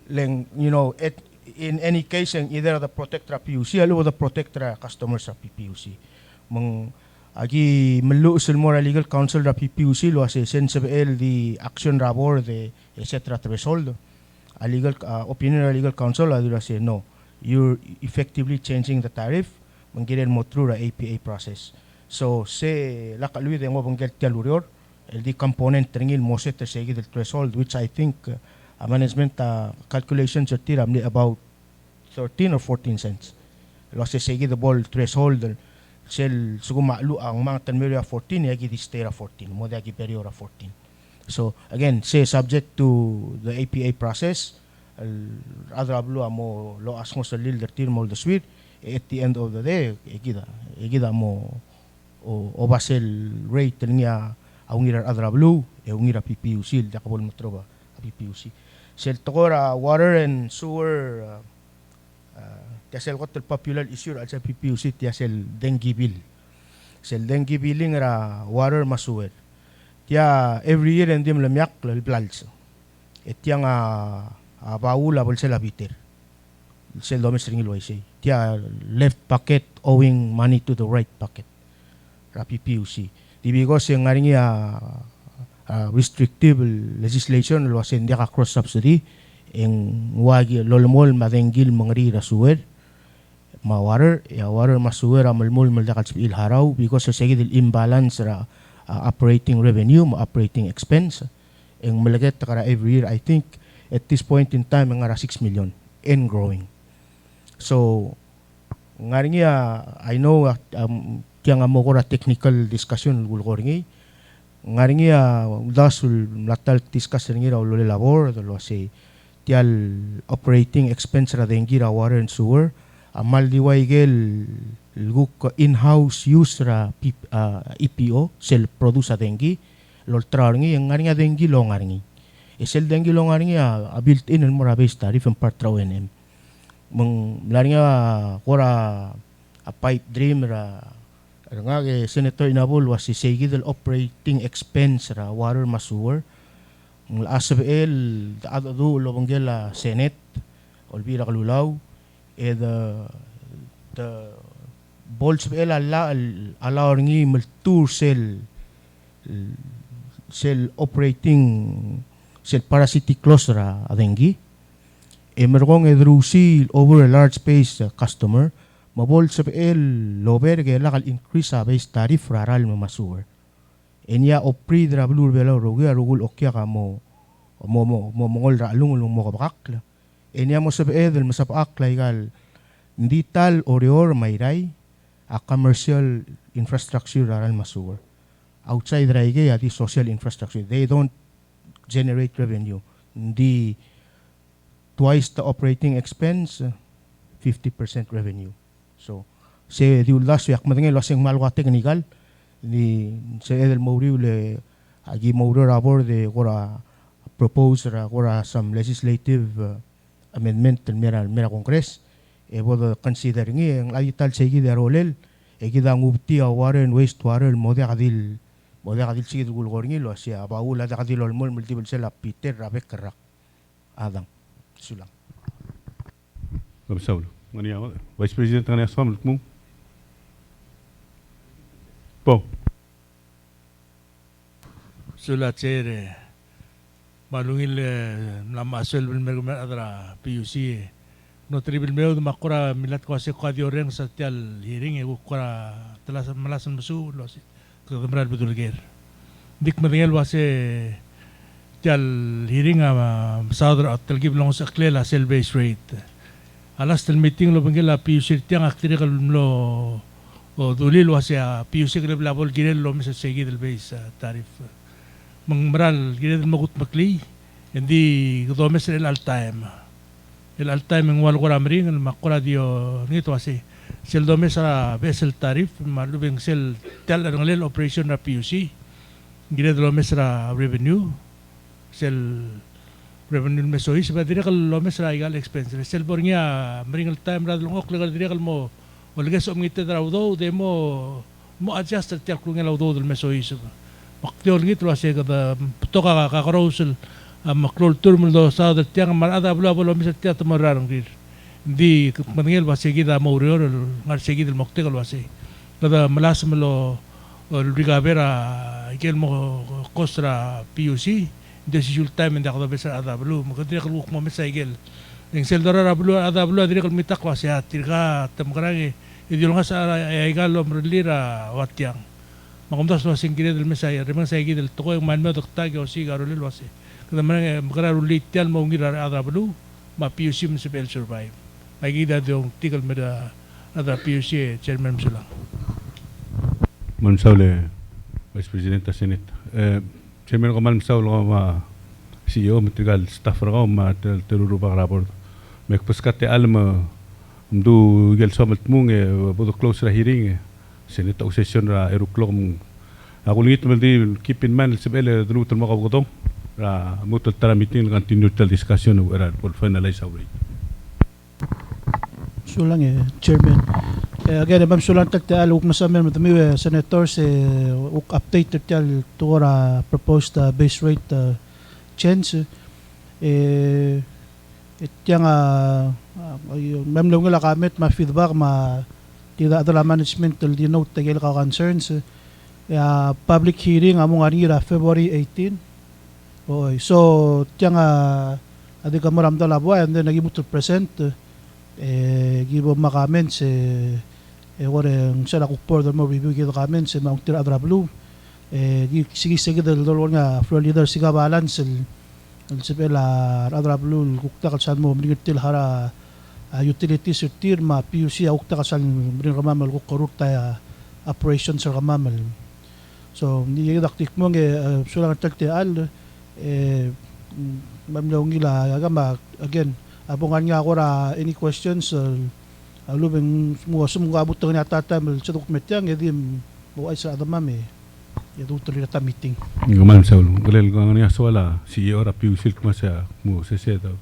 you know, in any case, either the protector PUC or the protector customers of PPUC. Mang agi maluusul mo legal counsel ra PPUC lo as sensible the action rabor the etc. threshold. A legal opinion of legal counsel adura say no, you're effectively changing the tariff manggiren mo through the APA process. So se lakalui de mo banggel tialurior the component ringil mo set the threshold, which I think management calculations are tiramli about 13 or 14 cents. Lo se the ball threshold sel sugumalu ang mga tanmeria 14 yagi distera 14 mo dagi periora 14. So again, say subject to the APA process, adrablo mo lo asmo sa lil der tir mo the suite at the end of the day egida mo o basel rate niya aungira adrablo e ungira PPUC da kabol mo troba PPUC. Sel tokora water and sewer tiasel kot popular issue at sa PPUC tiasel dengue bill. Sel dengue billing ra water masuwer. Tia every year endim lamyak lalplals. Et yang baula bolsela biter. Sel domes ringil waisay. Tia left pocket owing money to the right pocket. Ra PPUC. Di because yung ngaringi restrictive legislation lo sen dia ka cross subsidy ang wagi lolmol madengil mangri rasuwer ma water masuwer amalmol maldakal sa ilharaw because sa sige imbalance ra operating revenue operating expense ang malaget takara every year. I think at this point in time nga 6 million and growing. So ngaringi I know kaya nga mo ko ra technical discussion gulkoringi ngaringi dasul latal discuss ringi ra ulole labor lo say tial operating expense ra dengi ra water and sewer amal diwaigel luguk in-house use ra EPO sel produce dengi lol traringi yang ngaringi dengi lo ngaringi esel dengi lo ngaringi built in mo ra base tariff and part ra ONM mong laringi kora pipe dream ra nga Senator Inabol was si Segidel operating expense ra water masuwer ng ASBL adu lobanggela Senate olbira kalulaw the bolts BL allow ngi multur sel operating sel parasitic close ra adengi emergong edrusi over a large space customer mabol sa PL lower kaya lakal increase sa base tariff raral mamasuwer. Enya opri drabulur bela rogi arugul okya ka mo mongol ralung mo kabakla. Enya mo sa PL masapak laygal hindi tal orior mayray a commercial infrastructure raral masuwer. Outside raige ati social infrastructure. They don't generate revenue. Hindi twice the operating expense 50% revenue. So, se diulas yak matengel laseng malwa technical ni se edel mori le agi mori rabor de gora propose ra gora some legislative amendment mera congress e bodo considering ang ayital segi de rolel e gida ngubti water and waste water mode kadil sigid gulgorngi lo sia baula da kadil mol multiple sela peter rabek kerak adang sulang Saulo. Ngani Vice President ngani asam mo. Po. Sulat cere malungil nama asal belum adra PUC no tribil meu makura milat ko se kadioreng sa tial hearing e ukura telas malasan masu lo si kagambral betul ger dik madengel wase tial hearing saudra telgib long sa klela sel base rate alas tel meeting lo bangela PUC tiang aktire lo o dulil wase PUC greb labol girel lo mesa segi del base tarif mangmaral girel magut makli hindi gomes el all time ang wal ko ramring ang makura dio nito wase sel domes sa vessel tarif malubeng sel tel ang lel operation na PUC girel lo mesa revenue sel revenue mesoy sa dire kal lomes ra igal expense sel bornya meringal time ra long ok legal dire kal mo olga so ngite draw do de mo adjust tel klung law do del mesoy sa baktior ngit ra se ka to ka karosel makloltur mo do sa dat tiang marada bula bula misal tia tumarang dir di maningil wasi gida maurior ngar segi del moktegal wasi kada malas melo rigavera ikel mo kostra PUC de si time nda kada besa ada bulu mo kadri kaluk mo mesa igel ning sel dora bulu ada bulu adri kal mitak wasi atirga tamkarangi idilonga sa aigal lo mrlira watiang makumdas wasi gida del mesa ya remang sa gida del tokoy manmo dokta ge osi garolil wasi kada marang magara rulit tial mo ngira ada bulu ma PUC mo sepel survive ay gida dong tikal meda ada PUC chairman sulang Mansaule Vice President ta Senate Chairman ko Mansaule ko ma CEO matigal staff ko ma teruru pa rapor mek paskate alma mdu gel somat mung bodo close ra hearing Senate o session ra eruklok mung ako lingit maldi keep in mind sebele dulu terma ko gotong ra mutul tara meeting continue tal discussion era for finalize away Sulang Chairman. Again, Ma'am Sulang tagtaal uk masamer matami senators uk update tagtaal tora proposed base rate change ityang Ma'am Lunga la kamit ma feedback ma tida adala management tel denote tagel ka concerns public hearing among anira February 18 so tyang adi kamaram dalabwa and then nagimut to present gibo ma comments wareng sa nakukpor mo review kita comments maung tira adrablu sige dal nga floor leader siga balance el sepela adrablu kukta kalsan mo mringitil hara utilities utir ma PUC ukta kalsan mring ramamal kukurukta operations sa ramamal so ni daktik mo sulang tagte al mamlaw ngila agama again abungan nga ako ra any questions lubeng mo sumong abot nga tatam sa dokument yang edim mo ay sa adamam tuloy na ta meeting Ngaman Saul galel ko nga swala CEO ra PUC ko sa mo seseta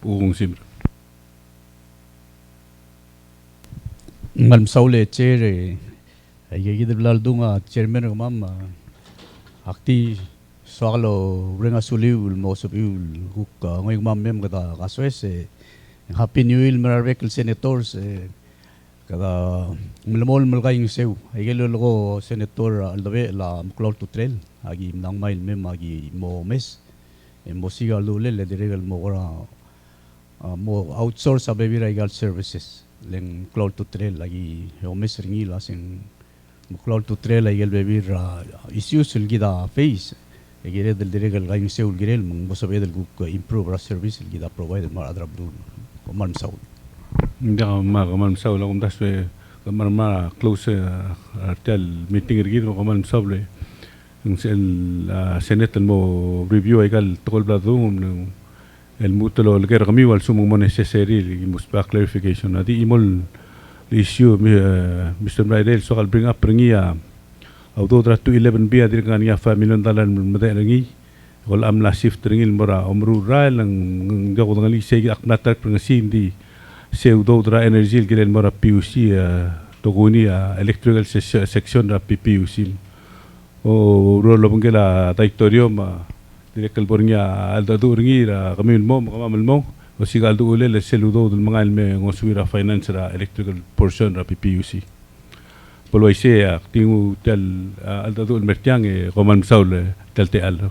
ung sim Ngam Saul chair ay gigid blaldo nga chairman ng mama akti soalo renga suliul mo suliul huk ngayong mamem kada kaswes happy new year mararek senators kada mlamol malkay yung sew ay gelo ko senator aldawe la mclaw to trail agi nang mail mem agi mo mes mo siga lule le diregal mo ora mo outsource sa baby regal services leng cloud to trail lagi yo mes ringila sin mclaw to trail ay gel baby issues gida face gire del diregal gayon seul girel mong bosabe del guk improve ra service gida provide mar adra blue man saul hindi ka man saul kung daswe kamar ma close tel meeting gid ko man saul yung senate mo review ay kal tokol bladum ng el mutulo el ger kami wal sumong mo necessary imus pa clarification adi imol issue Mr. Bridel so kal bring up ringia Auto tra 211B adir kan ya $5 million mada rangi wal amla shift ringil mora omru ral ng jago ngali segi aknatar prengasin di pseudo tra energy gilen mora PUC toguni electrical section ra PPUC o rolo bangela directorium direkal bornya alda ringi ra kami mo kamamal mo o sigal do ule le seludo dul mga alme ngoswira finance ra electrical portion ra PPUC Polo ise tingu tel alda do mertiang koman saul tel te al